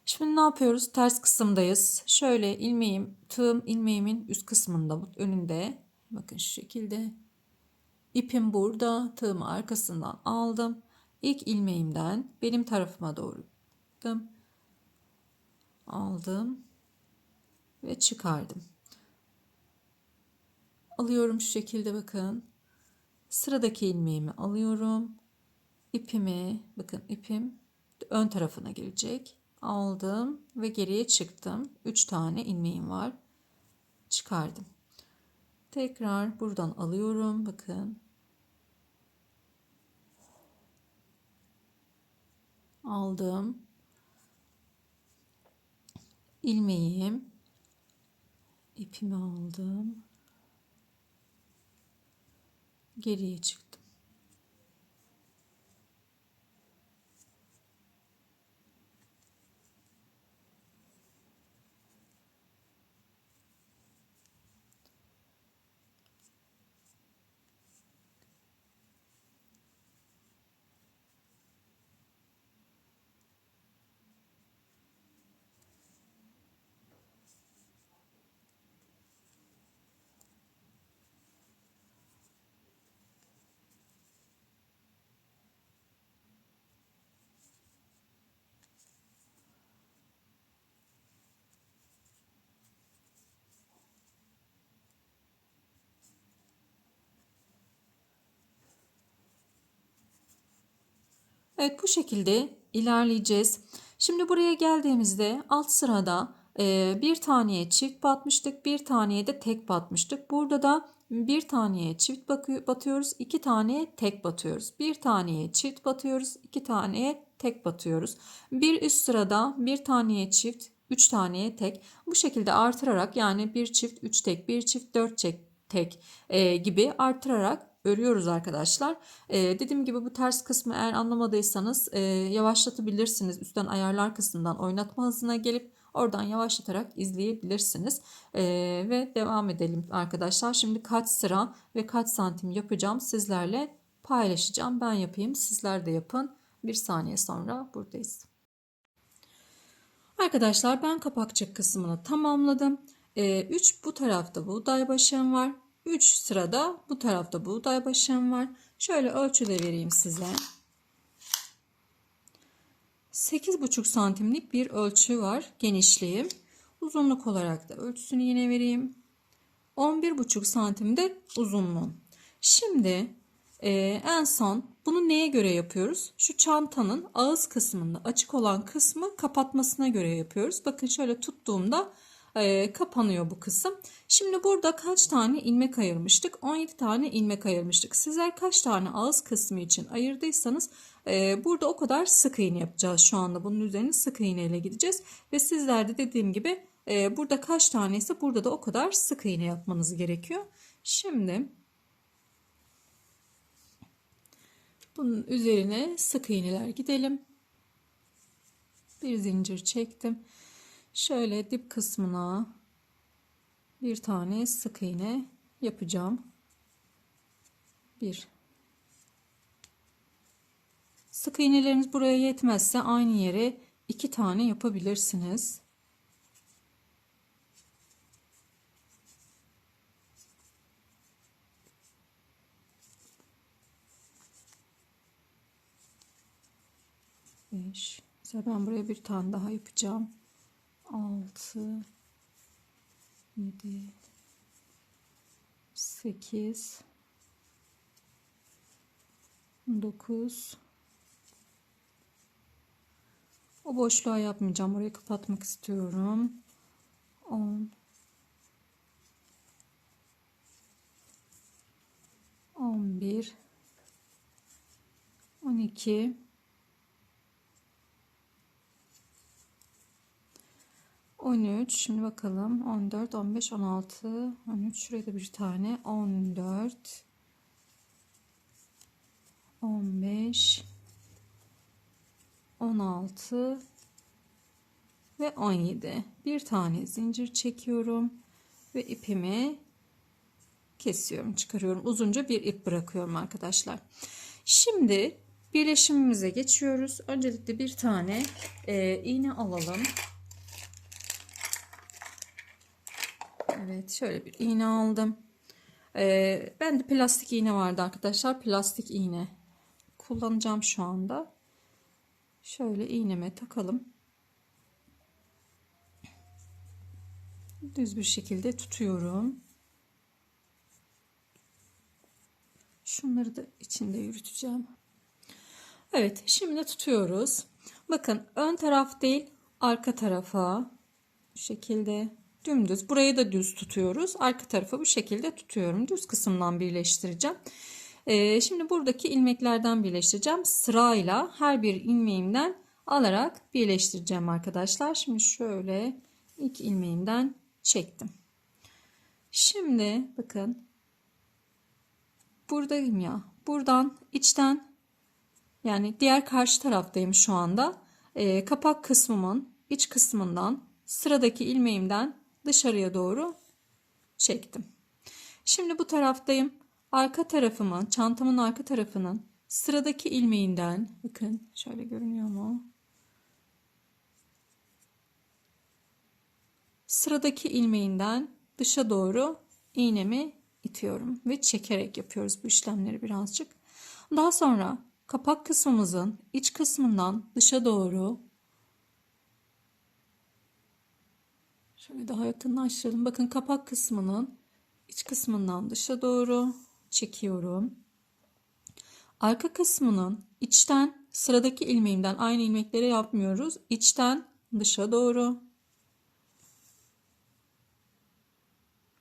Şimdi ne yapıyoruz? Ters kısımdayız. Şöyle tığım ilmeğimin üst kısmında, önünde. Bakın şu şekilde. İpim burada. Tığımı arkasından aldım. İlk ilmeğimden benim tarafıma doğru aldım ve çıkardım. Alıyorum şu şekilde, bakın. Sıradaki ilmeğimi alıyorum. İpimi, bakın ipim ön tarafına gelecek. Aldım ve geriye çıktım. 3 tane ilmeğim var. Çıkardım. Tekrar buradan alıyorum. Bakın. Aldım. İlmeğim. İpimi aldım. Geriye çıktım. Evet, bu şekilde ilerleyeceğiz. Şimdi buraya geldiğimizde alt sırada bir taneye çift batmıştık, bir taneye de tek batmıştık. Burada da bir taneye çift batıyoruz, iki taneye tek batıyoruz. Bir taneye çift batıyoruz, iki taneye tek batıyoruz. Bir üst sırada bir taneye çift, üç taneye tek. Bu şekilde artırarak, yani bir çift üç tek, bir çift dört tek gibi artırarak örüyoruz arkadaşlar. Dediğim gibi bu ters kısmı eğer anlamadıysanız yavaşlatabilirsiniz. Üstten ayarlar kısmından oynatma hızına gelip oradan yavaşlatarak izleyebilirsiniz. Ve devam edelim arkadaşlar. Şimdi kaç sıra ve kaç santim yapacağım sizlerle paylaşacağım. Ben yapayım, sizler de yapın. Bir saniye sonra buradayız. Arkadaşlar, ben kapakçık kısmını tamamladım. 3 bu tarafta buğday başım var. 3 sırada bu tarafta buğday başım var. Şöyle ölçü de vereyim size. 8,5 santimlik bir ölçü var genişliğim. Uzunluk olarak da ölçüsünü yine vereyim. 11,5 santimde uzunluğum. Şimdi en son bunu neye göre yapıyoruz? Şu çantanın ağız kısmında açık olan kısmı kapatmasına göre yapıyoruz. Bakın şöyle tuttuğumda kapanıyor bu kısım. Şimdi burada kaç tane ilmek ayırmıştık? 17 tane ilmek ayırmıştık. Sizler kaç tane ağız kısmı için ayırdıysanız burada o kadar sık iğne yapacağız şu anda. Bunun üzerine sık iğne ile gideceğiz. Ve sizler de dediğim gibi burada kaç tane ise burada da o kadar sık iğne yapmanız gerekiyor. Şimdi bunun üzerine sık iğneler gidelim. Bir zincir çektim. Şöyle dip kısmına bir tane sık iğne yapacağım. Bir. Sık iğneleriniz buraya yetmezse aynı yere 2 tane yapabilirsiniz. Beş. Mesela ben buraya bir tane daha yapacağım. 6 7 8 9. O boşluğa yapmayacağım. Orayı kapatmak istiyorum. 10 11 12 13. Şimdi bakalım. 14 15 16 13. Şuraya da bir tane. 14 15 16 ve 17. Bir tane zincir çekiyorum ve ipimi kesiyorum, çıkarıyorum. Uzunca bir ip bırakıyorum arkadaşlar. Şimdi birleşimimize geçiyoruz. Öncelikle bir tane iğne alalım. Evet, şöyle bir iğne aldım. Bende plastik iğne vardı arkadaşlar. Plastik iğne kullanacağım şu anda. Şöyle iğneme takalım. Düz bir şekilde tutuyorum. Şunları da içinde yürüteceğim. Evet, şimdi tutuyoruz. Bakın, ön taraf değil, arka tarafa bu şekilde dümdüz. Burayı da düz tutuyoruz. Arka tarafı bu şekilde tutuyorum. Düz kısımdan birleştireceğim. Şimdi buradaki ilmeklerden birleştireceğim. Sırayla her bir ilmeğimden alarak birleştireceğim arkadaşlar. Şimdi şöyle ilk ilmeğimden çektim. Şimdi bakın, buradayım ya. Buradan içten, yani diğer karşı taraftayım şu anda. Kapak kısmımın iç kısmından sıradaki ilmeğimden dışarıya doğru çektim. Şimdi bu taraftayım. Arka tarafımın, çantamın arka tarafının sıradaki ilmeğinden, bakın şöyle görünüyor mu? Sıradaki ilmeğinden dışa doğru iğnemi itiyorum ve çekerek yapıyoruz bu işlemleri birazcık. Daha sonra kapak kısmımızın iç kısmından dışa doğru, şöyle daha yakınlaştıralım. Bakın, kapak kısmının iç kısmından dışa doğru çekiyorum. Arka kısmının içten Sıradaki ilmeğimden aynı ilmekleri yapmıyoruz. İçten dışa doğru.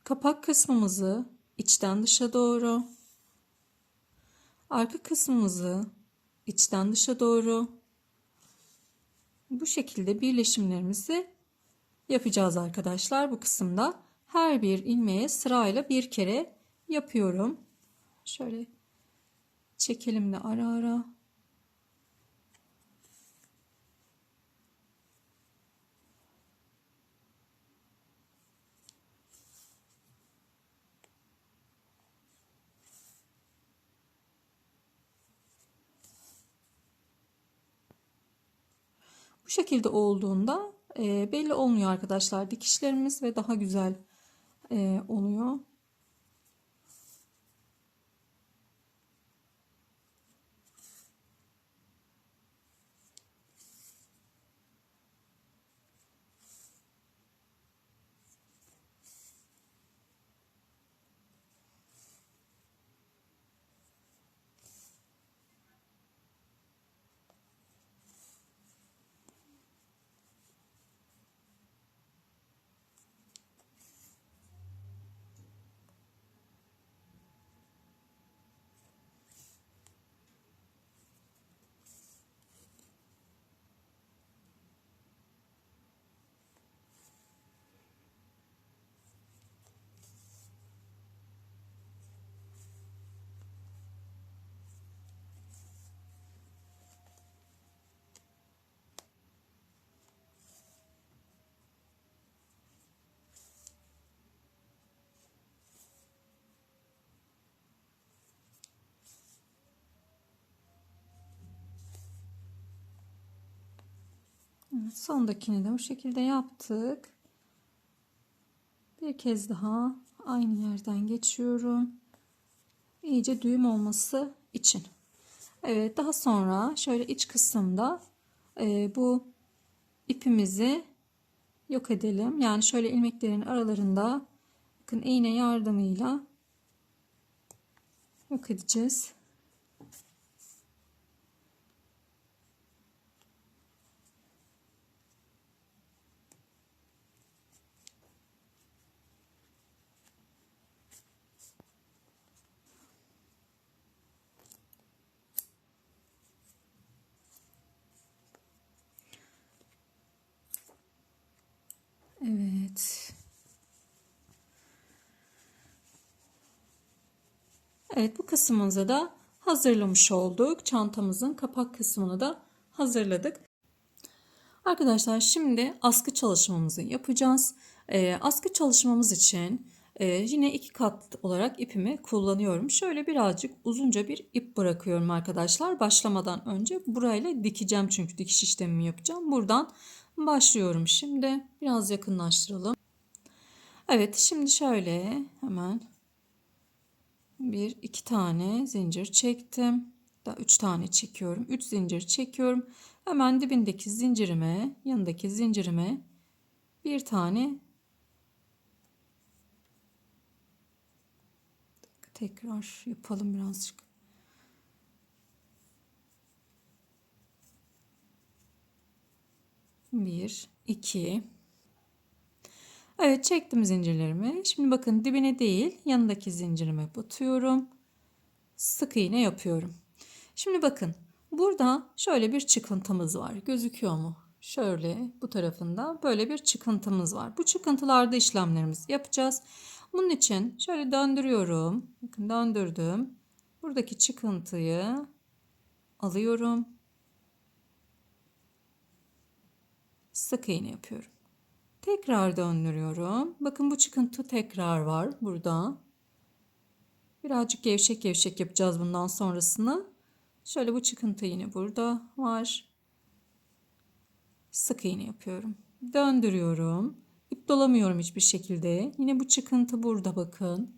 Kapak kısmımızı içten dışa doğru. Arka kısmımızı içten dışa doğru. Bu şekilde birleşimlerimizi yapacağız arkadaşlar bu kısımda. Her bir ilmeğe sırayla bir kere yapıyorum. Şöyle çekelim de ara ara. Bu şekilde olduğunda belli olmuyor arkadaşlar dikişlerimiz ve daha güzel oluyor. Evet, sondakini de bu şekilde yaptık. Bir kez daha aynı yerden geçiyorum. İyice düğüm olması için. Evet, daha sonra şöyle iç kısımda bu ipimizi yok edelim. Yani şöyle ilmeklerin aralarında bakın iğne yardımıyla yok edeceğiz. Evet. Evet, bu kısmımızı da hazırlamış olduk. Çantamızın kapak kısmını da hazırladık. Arkadaşlar şimdi askı çalışmamızı yapacağız. Askı çalışmamız için yine 2 kat olarak ipimi kullanıyorum. Şöyle birazcık uzunca bir ip bırakıyorum arkadaşlar. Başlamadan önce burayla dikeceğim çünkü dikiş işlemimi yapacağım. Buradan başlıyorum şimdi. Biraz yakınlaştıralım. Evet, şimdi şöyle hemen bir iki tane zincir çektim. Daha 3 tane çekiyorum. 3 zincir çekiyorum. Hemen dibindeki zincirime, yanındaki zincirime bir tane tekrar yapalım birazcık. Bir, iki. Evet, çektim zincirlerimi. Şimdi bakın dibine değil yanındaki zincirime batıyorum. Sık iğne yapıyorum. Şimdi bakın burada şöyle bir çıkıntımız var. Gözüküyor mu? Şöyle bu tarafında böyle bir çıkıntımız var. Bu çıkıntılarda işlemlerimizi yapacağız. Bunun için şöyle döndürüyorum. Bakın döndürdüm. Buradaki çıkıntıyı alıyorum. Sık iğne yapıyorum. Tekrar döndürüyorum. Bakın bu çıkıntı tekrar var burada. Birazcık gevşek gevşek yapacağız bundan sonrasını. Şöyle bu çıkıntı yine burada var. Sık iğne yapıyorum. Döndürüyorum. İp dolamıyorum hiçbir şekilde. Yine bu çıkıntı burada bakın.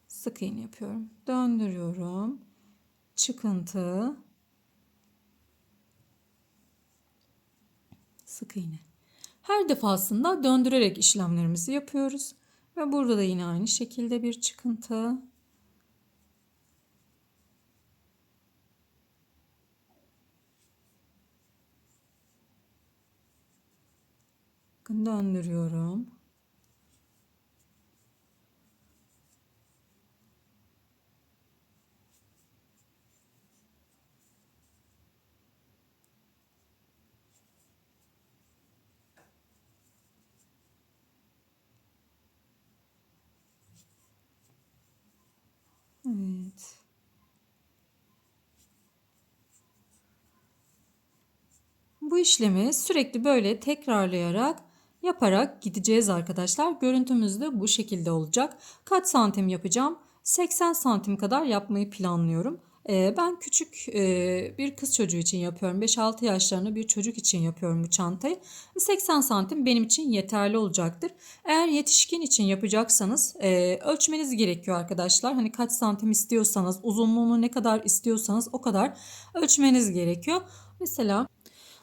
Sık iğne yapıyorum. Döndürüyorum. Çıkıntı. Sık iğne. Her defasında döndürerek işlemlerimizi yapıyoruz. Ve burada da yine aynı şekilde bir çıkıntı. Bakın döndürüyorum. Evet. Bu işlemi sürekli böyle tekrarlayarak yaparak gideceğiz arkadaşlar. Görüntümüz de bu şekilde olacak. Kaç santim yapacağım? 80 santim kadar yapmayı planlıyorum. Ben küçük bir kız çocuğu için yapıyorum. 5-6 yaşlarında bir çocuk için yapıyorum bu çantayı. 80 santim benim için yeterli olacaktır. Eğer yetişkin için yapacaksanız ölçmeniz gerekiyor arkadaşlar. Hani kaç santim istiyorsanız, uzunluğunu ne kadar istiyorsanız o kadar ölçmeniz gerekiyor. Mesela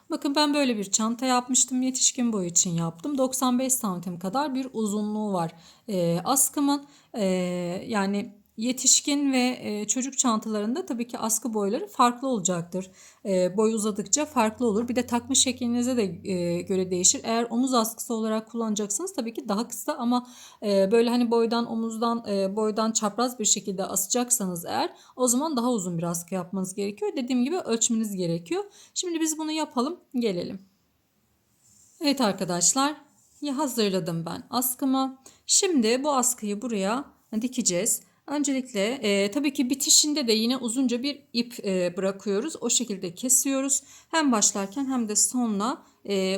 bakın ben böyle bir çanta yapmıştım. Yetişkin boyu için yaptım. 95 santim kadar bir uzunluğu var. Askımın yani yetişkin ve çocuk çantalarında tabii ki askı boyları farklı olacaktır. Boy uzadıkça farklı olur. Bir de takma şeklinize de göre değişir. Eğer omuz askısı olarak kullanacaksanız tabii ki daha kısa ama böyle hani boydan omuzdan boydan çapraz bir şekilde asacaksanız eğer o zaman daha uzun bir askı yapmanız gerekiyor. Dediğim gibi ölçmeniz gerekiyor. Şimdi biz bunu yapalım, gelelim. Evet arkadaşlar, ya hazırladım ben askımı. Şimdi bu askıyı buraya dikeceğiz. Öncelikle tabii ki bitişinde de yine uzunca bir ip bırakıyoruz. O şekilde kesiyoruz. Hem başlarken hem de sonla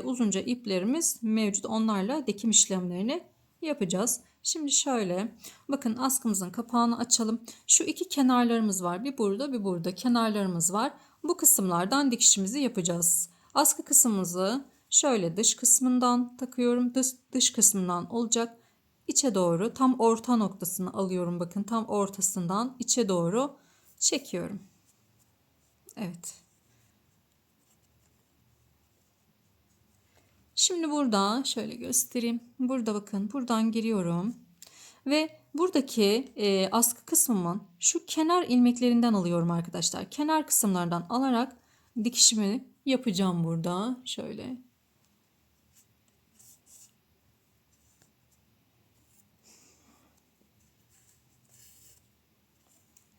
uzunca iplerimiz mevcut. Onlarla dikim işlemlerini yapacağız. Şimdi şöyle bakın askımızın kapağını açalım. Şu iki kenarlarımız var. Bir burada bir burada kenarlarımız var. Bu kısımlardan dikişimizi yapacağız. Askı kısmımızı şöyle dış kısmından takıyorum. Dış kısmından olacak. İçe doğru tam orta noktasını alıyorum. Bakın tam ortasından içe doğru çekiyorum. Evet. Şimdi burada şöyle göstereyim. Burada bakın buradan giriyorum. Ve buradaki askı kısmımın şu kenar ilmeklerinden alıyorum arkadaşlar. Kenar kısımlardan alarak dikişimi yapacağım burada. Şöyle.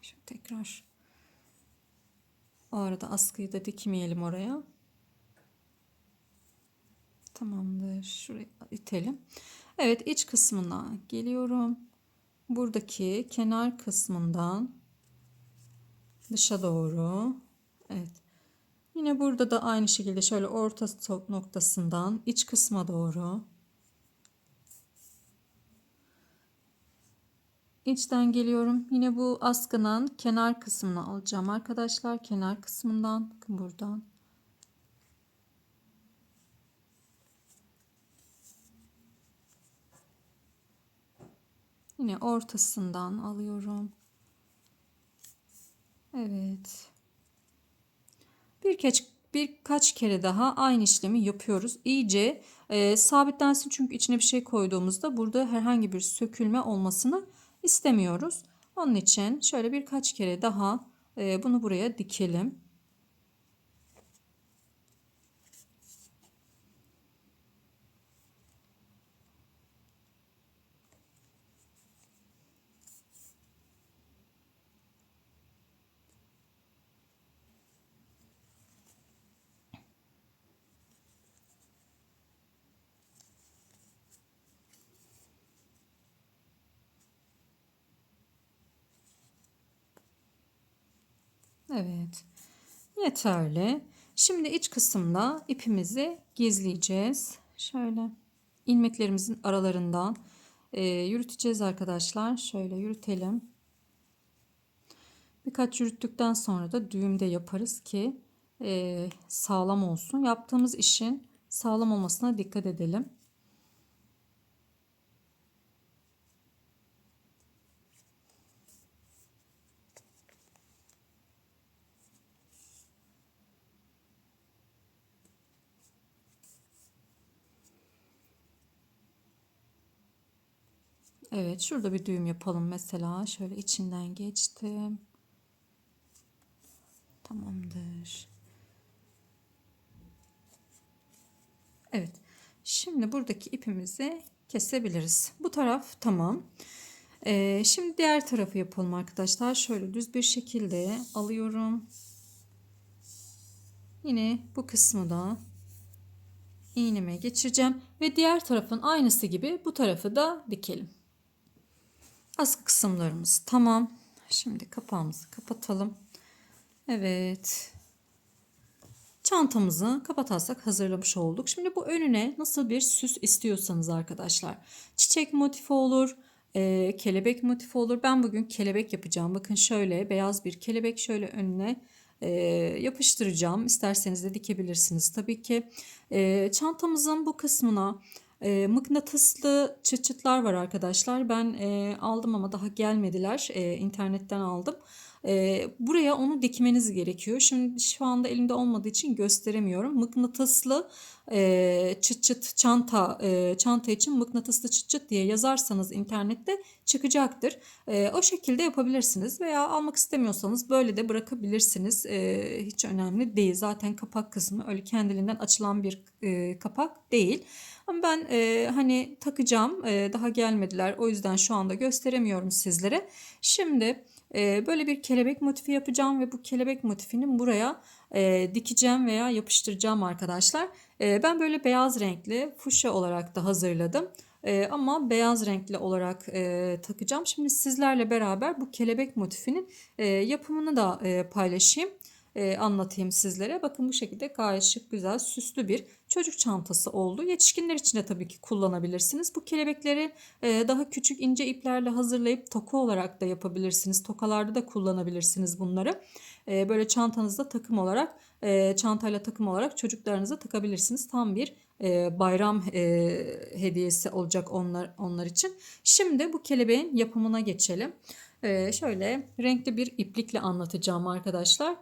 Şimdi tekrar o arada askıyı da dikmeyelim oraya. Tamamdır. Şuraya itelim. Evet iç kısmına geliyorum. Buradaki kenar kısmından dışa doğru. Evet. Yine burada da aynı şekilde şöyle orta noktasından iç kısma doğru. İçten geliyorum. Yine bu askının kenar kısmını alacağım arkadaşlar. Kenar kısmından bakın buradan. Yine ortasından alıyorum. Evet. Birkaç kere daha aynı işlemi yapıyoruz. İyice sabitlensin çünkü içine bir şey koyduğumuzda burada herhangi bir sökülme olmasını istemiyoruz. Onun için şöyle birkaç kere daha bunu buraya dikelim. Evet. Yeterli. Şimdi iç kısımda ipimizi gizleyeceğiz. Şöyle ilmeklerimizin aralarından yürüteceğiz arkadaşlar. Şöyle yürütelim. Birkaç yürüttükten sonra da düğümde yaparız ki sağlam olsun. Yaptığımız işin sağlam olmasına dikkat edelim. Evet, şurada bir düğüm yapalım mesela. Şöyle içinden geçtim. Tamamdır. Evet. Şimdi buradaki ipimizi kesebiliriz. Bu taraf tamam. Şimdi diğer tarafı yapalım arkadaşlar. Şöyle düz bir şekilde alıyorum. Yine bu kısmı da iğneme geçireceğim ve diğer tarafın aynısı gibi bu tarafı da dikelim. Askı kısımlarımız tamam. Şimdi kapağımızı kapatalım. Evet. Çantamızı kapatarsak hazırlamış olduk. Şimdi bu önüne nasıl bir süs istiyorsanız arkadaşlar. Çiçek motifi olur, kelebek motifi olur. Ben bugün kelebek yapacağım. Bakın şöyle beyaz bir kelebek şöyle önüne yapıştıracağım. İsterseniz de dikebilirsiniz tabii ki. Çantamızın bu kısmına mıknatıslı çıt çıtlar var arkadaşlar. Ben aldım ama daha gelmediler. İnternetten aldım. Buraya onu dikmeniz gerekiyor. Şimdi şu anda elimde olmadığı için gösteremiyorum. Mıknatıslı çıt çıt çanta için mıknatıslı çıt çıt diye yazarsanız internette çıkacaktır. O şekilde yapabilirsiniz veya almak istemiyorsanız böyle de bırakabilirsiniz. Hiç önemli değil. Zaten kapak kısmı öyle kendiliğinden açılan bir kapak değil. Ama ben hani takacağım. Daha gelmediler. O yüzden şu anda gösteremiyorum sizlere. Şimdi böyle bir kelebek motifi yapacağım ve bu kelebek motifini buraya dikeceğim veya yapıştıracağım arkadaşlar. Ben böyle beyaz renkli fuşya olarak da hazırladım. Ama beyaz renkli olarak takacağım. Şimdi sizlerle beraber bu kelebek motifinin yapımını da paylaşayım. Anlatayım sizlere. Bakın bu şekilde gayet şık, güzel, süslü bir çocuk çantası oldu. Yetişkinler için de tabii ki kullanabilirsiniz. Bu kelebekleri daha küçük ince iplerle hazırlayıp toka olarak da yapabilirsiniz. Tokalarda da kullanabilirsiniz bunları. Böyle çantanızda takım olarak, çantayla takım olarak çocuklarınıza takabilirsiniz. Tam bir bayram hediyesi olacak onlar için. Şimdi bu kelebeğin yapımına geçelim. Şöyle renkli bir iplikle anlatacağım arkadaşlar.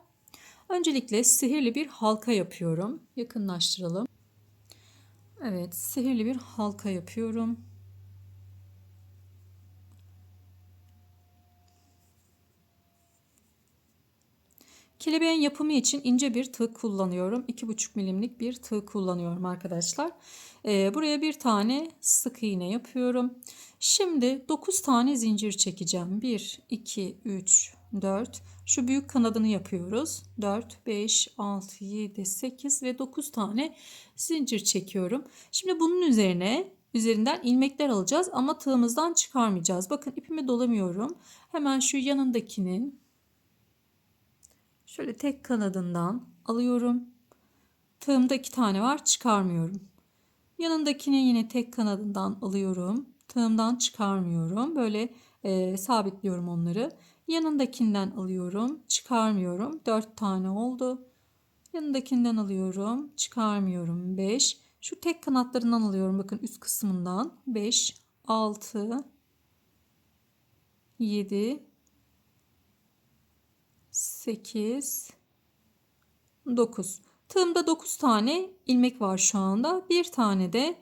Öncelikle sihirli bir halka yapıyorum. Yakınlaştıralım. Evet, sihirli bir halka yapıyorum. Kelebeğin yapımı için ince bir tığ kullanıyorum. 2,5 milimlik bir tığ kullanıyorum arkadaşlar. Buraya bir tane sık iğne yapıyorum. Şimdi 9 tane zincir çekeceğim. 1, 2, 3, 4. Şu büyük kanadını yapıyoruz. 4, 5, 6, 7, 8 ve 9 tane zincir çekiyorum. Şimdi bunun üzerinden ilmekler alacağız ama tığımızdan çıkarmayacağız. Bakın ipimi dolamıyorum. Hemen şu yanındakinin şöyle tek kanadından alıyorum. Tığımda 2 tane var, çıkarmıyorum. Yanındakini yine tek kanadından alıyorum. Tığımdan çıkarmıyorum. Böyle sabitliyorum onları. Yanındakinden alıyorum, çıkarmıyorum. 4 tane oldu. Yanındakinden alıyorum, çıkarmıyorum. 5. Şu tek kanatlarından alıyorum. Bakın üst kısmından. 5, 6, 7, 8, 9. Tığımda 9 tane ilmek var şu anda. Bir tane de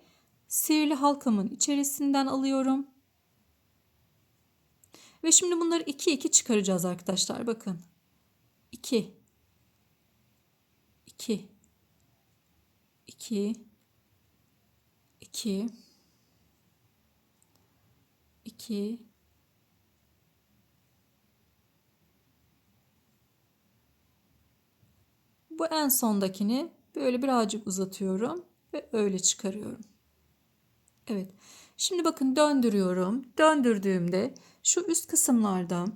sihirli halkamın içerisinden alıyorum. Ve şimdi bunları 2 2 çıkaracağız arkadaşlar. Bakın. 2 2 2 2 2 Bu en sondakini böyle birazcık uzatıyorum ve öyle çıkarıyorum. Evet. Şimdi bakın döndürüyorum. Döndürdüğümde şu üst kısımlarda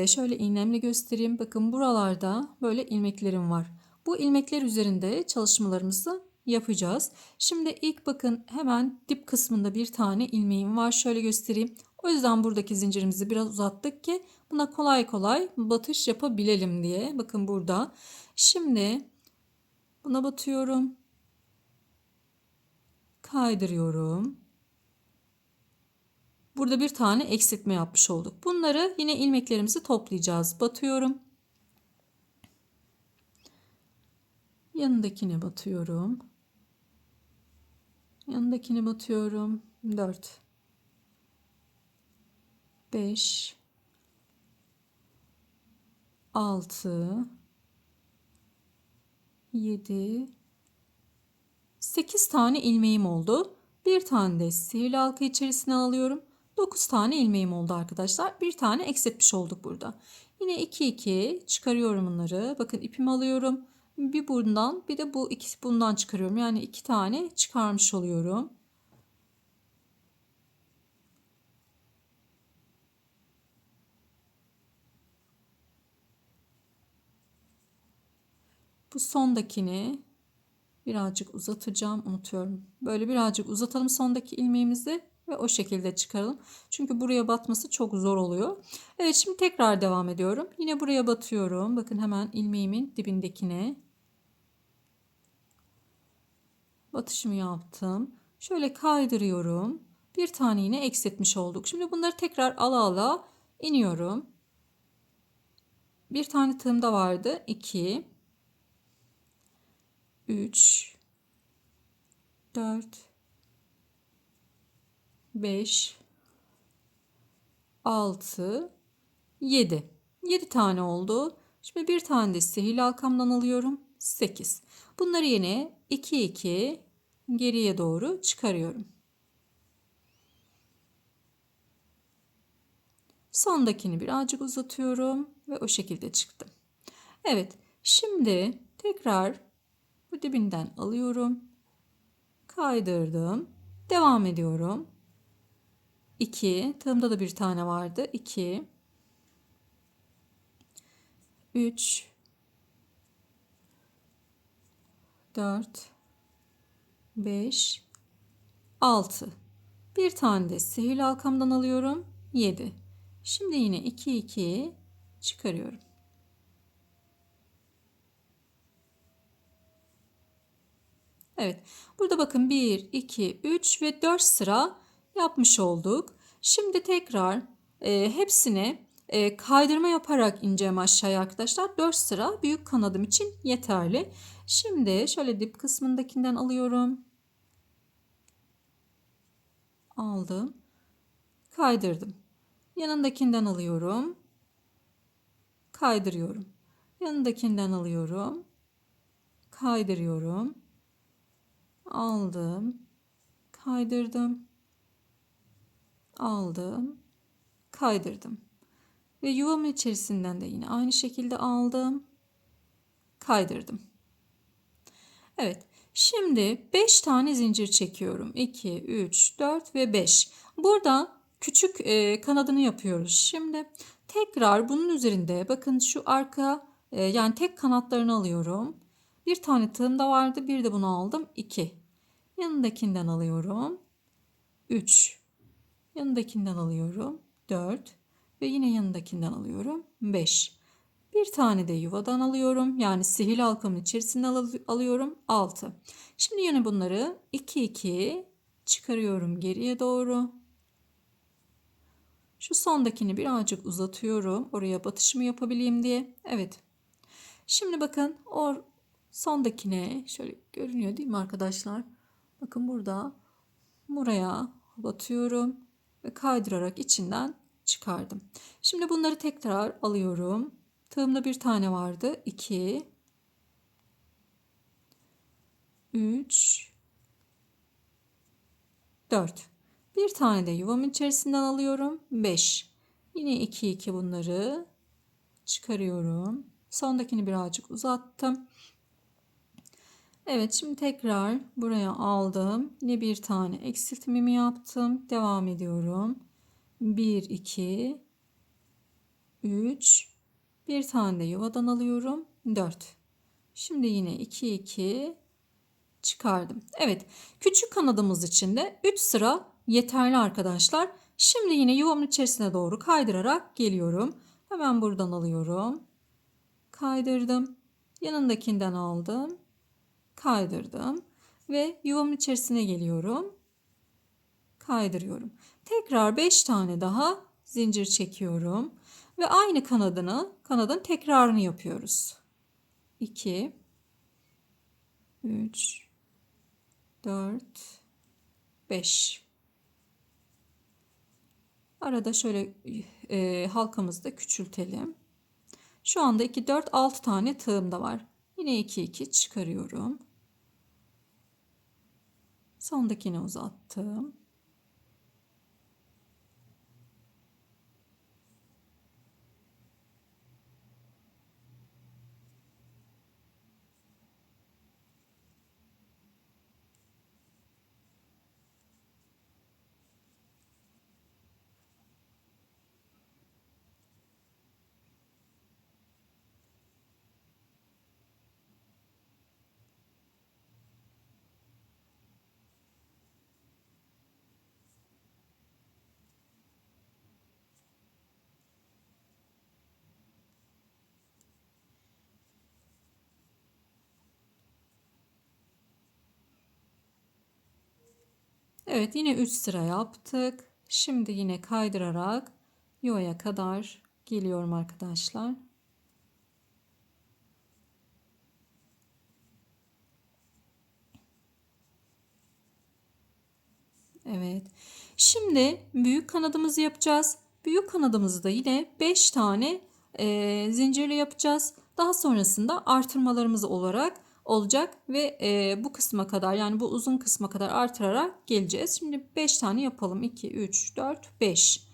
şöyle iğnemle göstereyim. Bakın buralarda böyle ilmeklerim var. Bu ilmekler üzerinde çalışmalarımızı yapacağız. Şimdi ilk bakın hemen dip kısmında bir tane ilmeğim var. Şöyle göstereyim. O yüzden buradaki zincirimizi biraz uzattık ki buna kolay kolay batış yapabilelim diye. Bakın burada. Şimdi buna batıyorum. Kaydırıyorum. Burada bir tane eksiltme yapmış olduk. Bunları yine ilmeklerimizi toplayacağız. Batıyorum. Yanındakine batıyorum. Yanındakine batıyorum. 4, 5, 6, 7, 8 tane ilmeğim oldu. Bir tane de sihirli halka içerisine alıyorum. 9 tane ilmeğim oldu arkadaşlar. Bir tane eksiltmiş olduk burada. Yine 2 2 çıkarıyorum bunları. Bakın ipimi alıyorum. Bir bundan bir de bu ikisi bundan çıkarıyorum. Yani 2 tane çıkarmış oluyorum. Bu sondakini birazcık uzatacağım. Unutuyorum. Böyle birazcık uzatalım sondaki ilmeğimizi ve o şekilde çıkaralım. Çünkü buraya batması çok zor oluyor. Evet, şimdi tekrar devam ediyorum. Yine buraya batıyorum. Bakın hemen ilmeğimin dibindekine batışımı yaptım. Şöyle kaydırıyorum. Bir tane yine eksiltmiş olduk. Şimdi bunları tekrar ala ala iniyorum. Bir tane tığımda vardı. 2 3 4 5 6 7. 7 tane oldu. Şimdi bir tane de sihirli halkamdan alıyorum. 8. Bunları yine 2 2 geriye doğru çıkarıyorum. Sondakini birazcık uzatıyorum ve o şekilde çıktım. Evet, şimdi tekrar bu dibinden alıyorum. Kaydırdım. Devam ediyorum. 2. Tığımda da bir tane vardı. 2 3 4 5 6. Bir tane de sihirli halkamdan alıyorum. 7. Şimdi yine 2 2 çıkarıyorum. Evet. Burada bakın 1 2 3 ve 4 sıra yapmış olduk. Şimdi tekrar hepsine kaydırma yaparak ineceğim aşağıya arkadaşlar. 4 sıra büyük kanadım için yeterli. Şimdi şöyle dip kısmındakinden alıyorum. Aldım. Kaydırdım. Yanındakinden alıyorum. Kaydırıyorum. Yanındakinden alıyorum. Kaydırıyorum. Aldım. Kaydırdım. Aldım. Kaydırdım. Ve yuvamın içerisinden de yine aynı şekilde aldım. Kaydırdım. Evet. Şimdi 5 tane zincir çekiyorum. 2, 3, 4 ve 5. Burada küçük kanadını yapıyoruz. Şimdi tekrar bunun üzerinde bakın şu arka yani tek kanatlarını alıyorum. Bir tane tığım da vardı. Bir de bunu aldım. 2. Yanındakinden alıyorum. 3. Yanındakinden alıyorum. 4. Ve yine yanındakinden alıyorum. 5. Bir tane de yuvadan alıyorum. Yani sihirli halkamın içerisinden alıyorum. 6. Şimdi yine bunları 2 2 çıkarıyorum geriye doğru. Şu sondakini birazcık uzatıyorum. Oraya batışımı yapabileyim diye. Evet. Şimdi bakın o sondakine şöyle görünüyor değil mi arkadaşlar? Bakın burada buraya batıyorum ve kaydırarak içinden çıkardım. Şimdi bunları tekrar alıyorum. Tığımda bir tane vardı. 2 3 4. Bir tane de yuvamın içerisinden alıyorum. 5. Yine 2 2 bunları çıkarıyorum. Sondakini birazcık uzattım. Evet, şimdi tekrar buraya aldım. Yine bir tane eksiltmemi yaptım. Devam ediyorum. 1 2 3. Bir tane de yuvadan alıyorum. 4. Şimdi yine 2 2 çıkardım. Evet, küçük kanadımız için de 3 sıra yeterli arkadaşlar. Şimdi yine yuvamın içerisine doğru kaydırarak geliyorum. Hemen buradan alıyorum. Kaydırdım. Yanındakinden aldım. Kaydırdım. Ve yuvamın içerisine geliyorum. Kaydırıyorum. Tekrar 5 tane daha zincir çekiyorum. Ve aynı kanadın tekrarını yapıyoruz. 2 3 4 5. Arada şöyle halkamızı da küçültelim. Şu anda 2 4 6 tane tığım da var. Yine 2 2 çıkarıyorum. Sondakini uzattım. Evet, yine 3 sıra yaptık. Şimdi yine kaydırarak yuvaya kadar geliyorum arkadaşlar. Evet. Şimdi büyük kanadımızı yapacağız. Büyük kanadımızı da yine 5 tane zincirle yapacağız. Daha sonrasında artırmalarımız olarak olacak ve bu kısma kadar, yani bu uzun kısma kadar artırarak geleceğiz. Şimdi 5 tane yapalım. 2, 3, 4, 5.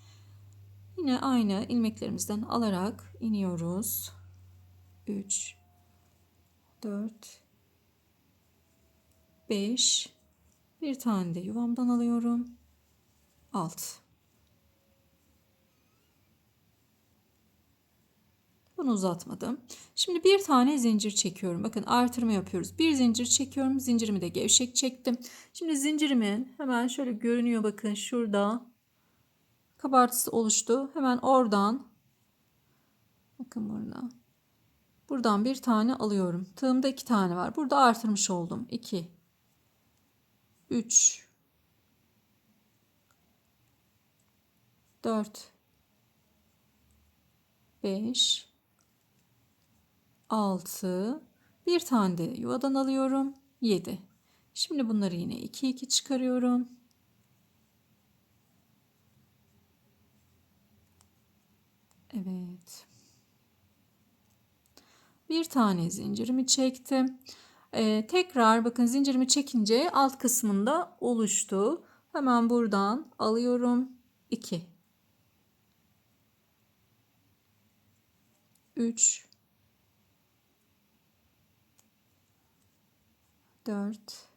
Yine aynı ilmeklerimizden alarak iniyoruz. 3, 4, 5. Bir tane de yuvamdan alıyorum. 6. Bunu uzatmadım. Şimdi bir tane zincir çekiyorum. Bakın artırma yapıyoruz. Bir zincir çekiyorum. Zincirimi de gevşek çektim. Şimdi zincirimin hemen şöyle görünüyor. Bakın şurada kabartısı oluştu. Hemen oradan, bakın burada. Buradan bir tane alıyorum. Tığımda 2 tane var. Burada artırmış oldum. 2, 3, 4, 5, 6. Bir tane de yuvadan alıyorum. 7. Şimdi bunları yine 2 2 çıkarıyorum. Evet. Bir tane zincirimi çektim. Tekrar bakın, zincirimi çekince alt kısmında oluştu. Hemen buradan alıyorum. 2, 3, 4,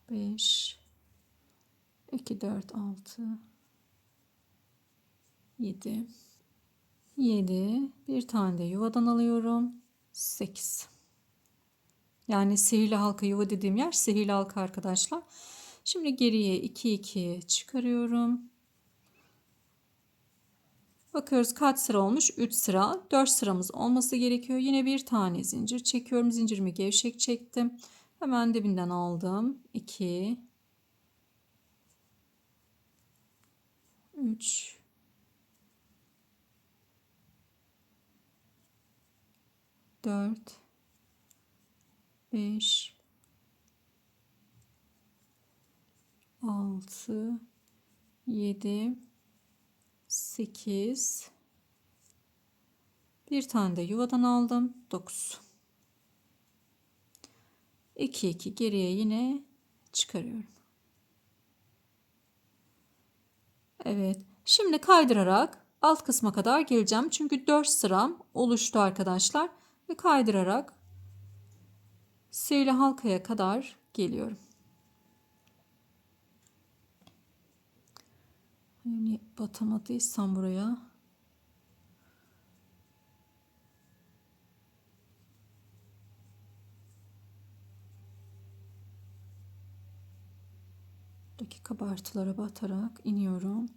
5, 2, 4, 6, 7. 7. Bir tane de yuvadan alıyorum. 8. Yani sihirli halka, yuva dediğim yer sihirli halka arkadaşlar. Şimdi geriye 2 2 çıkarıyorum. Bakıyoruz kaç sıra olmuş? 3 sıra. 4 sıramız olması gerekiyor. Yine bir tane zincir çekiyorum. Zincirimi gevşek çektim. Hemen dibinden aldım. 2, 3, 4, 5, 6, 7, 8. Bir tane de yuvadan aldım. 9. 2 2 geriye yine çıkarıyorum. Evet. Şimdi kaydırarak alt kısma kadar geleceğim. Çünkü 4 sıram oluştu arkadaşlar. Ve kaydırarak sihirli halkaya kadar geliyorum. Yani batamadıysam buraya. Buradaki kabartılara batarak iniyorum.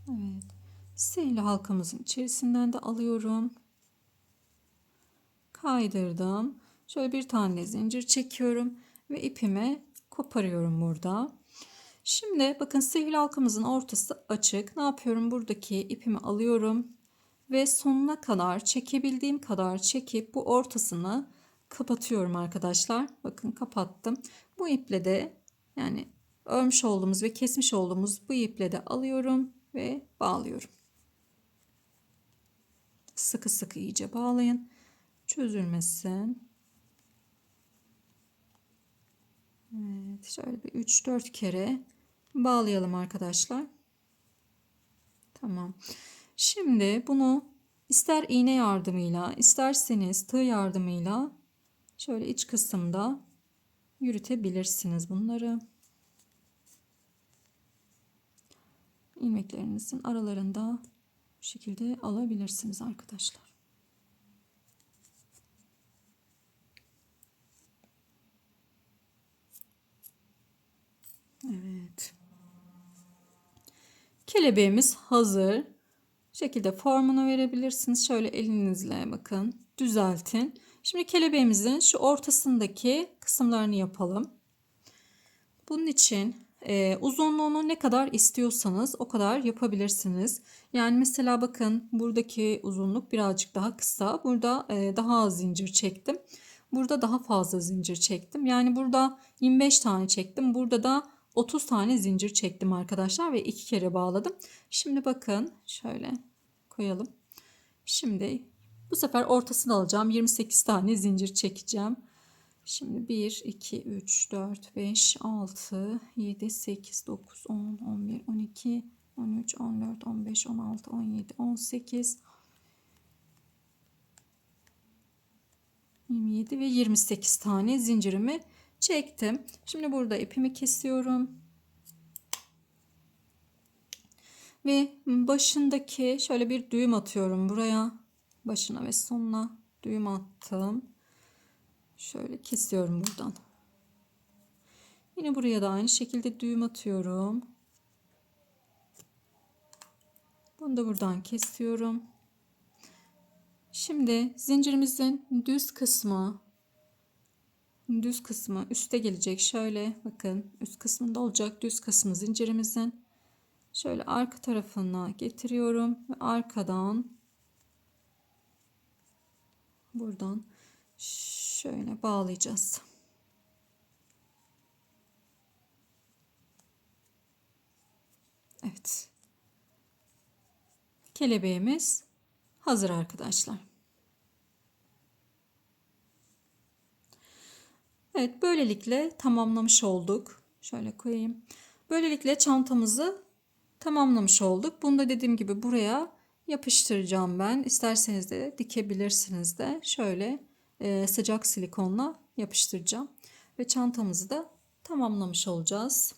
Evet. Sihirli halkamızın içerisinden de alıyorum. Kaydırdım. Şöyle bir tane zincir çekiyorum ve ipimi koparıyorum burada. Şimdi bakın, sihirli halkamızın ortası açık. Ne yapıyorum? Buradaki ipimi alıyorum ve sonuna kadar çekebildiğim kadar çekip bu ortasını kapatıyorum arkadaşlar. Bakın kapattım. Bu iple de yani örmüş olduğumuz ve kesmiş olduğumuz bu iple de alıyorum ve bağlıyorum. Sıkı sıkı iyice bağlayın. Çözülmesin. Evet, şöyle bir 3-4 kere bağlayalım arkadaşlar. Tamam. Şimdi bunu ister iğne yardımıyla, isterseniz tığ yardımıyla şöyle iç kısımda yürütebilirsiniz bunları. İlmeklerinizin aralarında bu şekilde alabilirsiniz arkadaşlar. Evet. Kelebeğimiz hazır. Bu şekilde formunu verebilirsiniz. Şöyle elinizle bakın düzeltin. Şimdi kelebeğimizin şu ortasındaki kısımlarını yapalım. Bunun için uzunluğunu ne kadar istiyorsanız o kadar yapabilirsiniz. Yani mesela bakın buradaki uzunluk birazcık daha kısa. Burada daha az zincir çektim. Burada daha fazla zincir çektim. Yani burada 25 tane çektim. Burada da 30 tane zincir çektim arkadaşlar ve 2 kere bağladım. Şimdi bakın şöyle koyalım. Şimdi bu sefer ortasını alacağım. 28 tane zincir çekeceğim. Şimdi 1, 2, 3, 4, 5, 6, 7, 8, 9, 10, 11, 12, 13, 14, 15, 16, 17, 18, 27 ve 28 tane zincirimi çektim. Şimdi burada ipimi kesiyorum. Ve başındaki şöyle bir düğüm atıyorum buraya. Başına ve sonuna düğüm attım. Şöyle kesiyorum buradan. Yine buraya da aynı şekilde düğüm atıyorum. Bunu da buradan kesiyorum. Şimdi zincirimizin düz kısmı üste gelecek. Şöyle bakın üst kısmında olacak düz kısmı zincirimizin. Şöyle arka tarafına getiriyorum ve arkadan buradan şöyle bağlayacağız. Evet. Kelebeğimiz hazır arkadaşlar. Evet, böylelikle tamamlamış olduk. Şöyle koyayım. Böylelikle çantamızı tamamlamış olduk. Bunu da dediğim gibi buraya yapıştıracağım ben. İsterseniz de dikebilirsiniz de. Şöyle sıcak silikonla yapıştıracağım. Ve çantamızı da tamamlamış olacağız.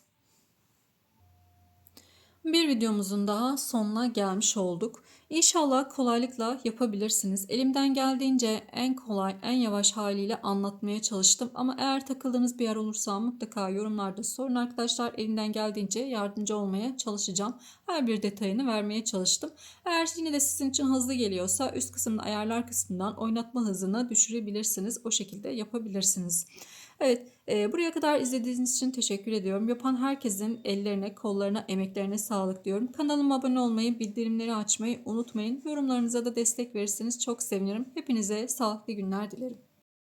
Bir videomuzun daha sonuna gelmiş olduk. İnşallah kolaylıkla yapabilirsiniz. Elimden geldiğince en kolay, en yavaş haliyle anlatmaya çalıştım. Ama eğer takıldığınız bir yer olursa mutlaka yorumlarda sorun arkadaşlar. Elimden geldiğince yardımcı olmaya çalışacağım. Her bir detayını vermeye çalıştım. Eğer yine de sizin için hızlı geliyorsa üst kısımda ayarlar kısmından oynatma hızını düşürebilirsiniz. O şekilde yapabilirsiniz. Evet, buraya kadar izlediğiniz için teşekkür ediyorum. Yapan herkesin ellerine, kollarına, emeklerine sağlık diyorum. Kanalıma abone olmayı, bildirimleri açmayı unutmayın. Yorumlarınıza da destek verirseniz çok sevinirim. Hepinize sağlıklı günler dilerim.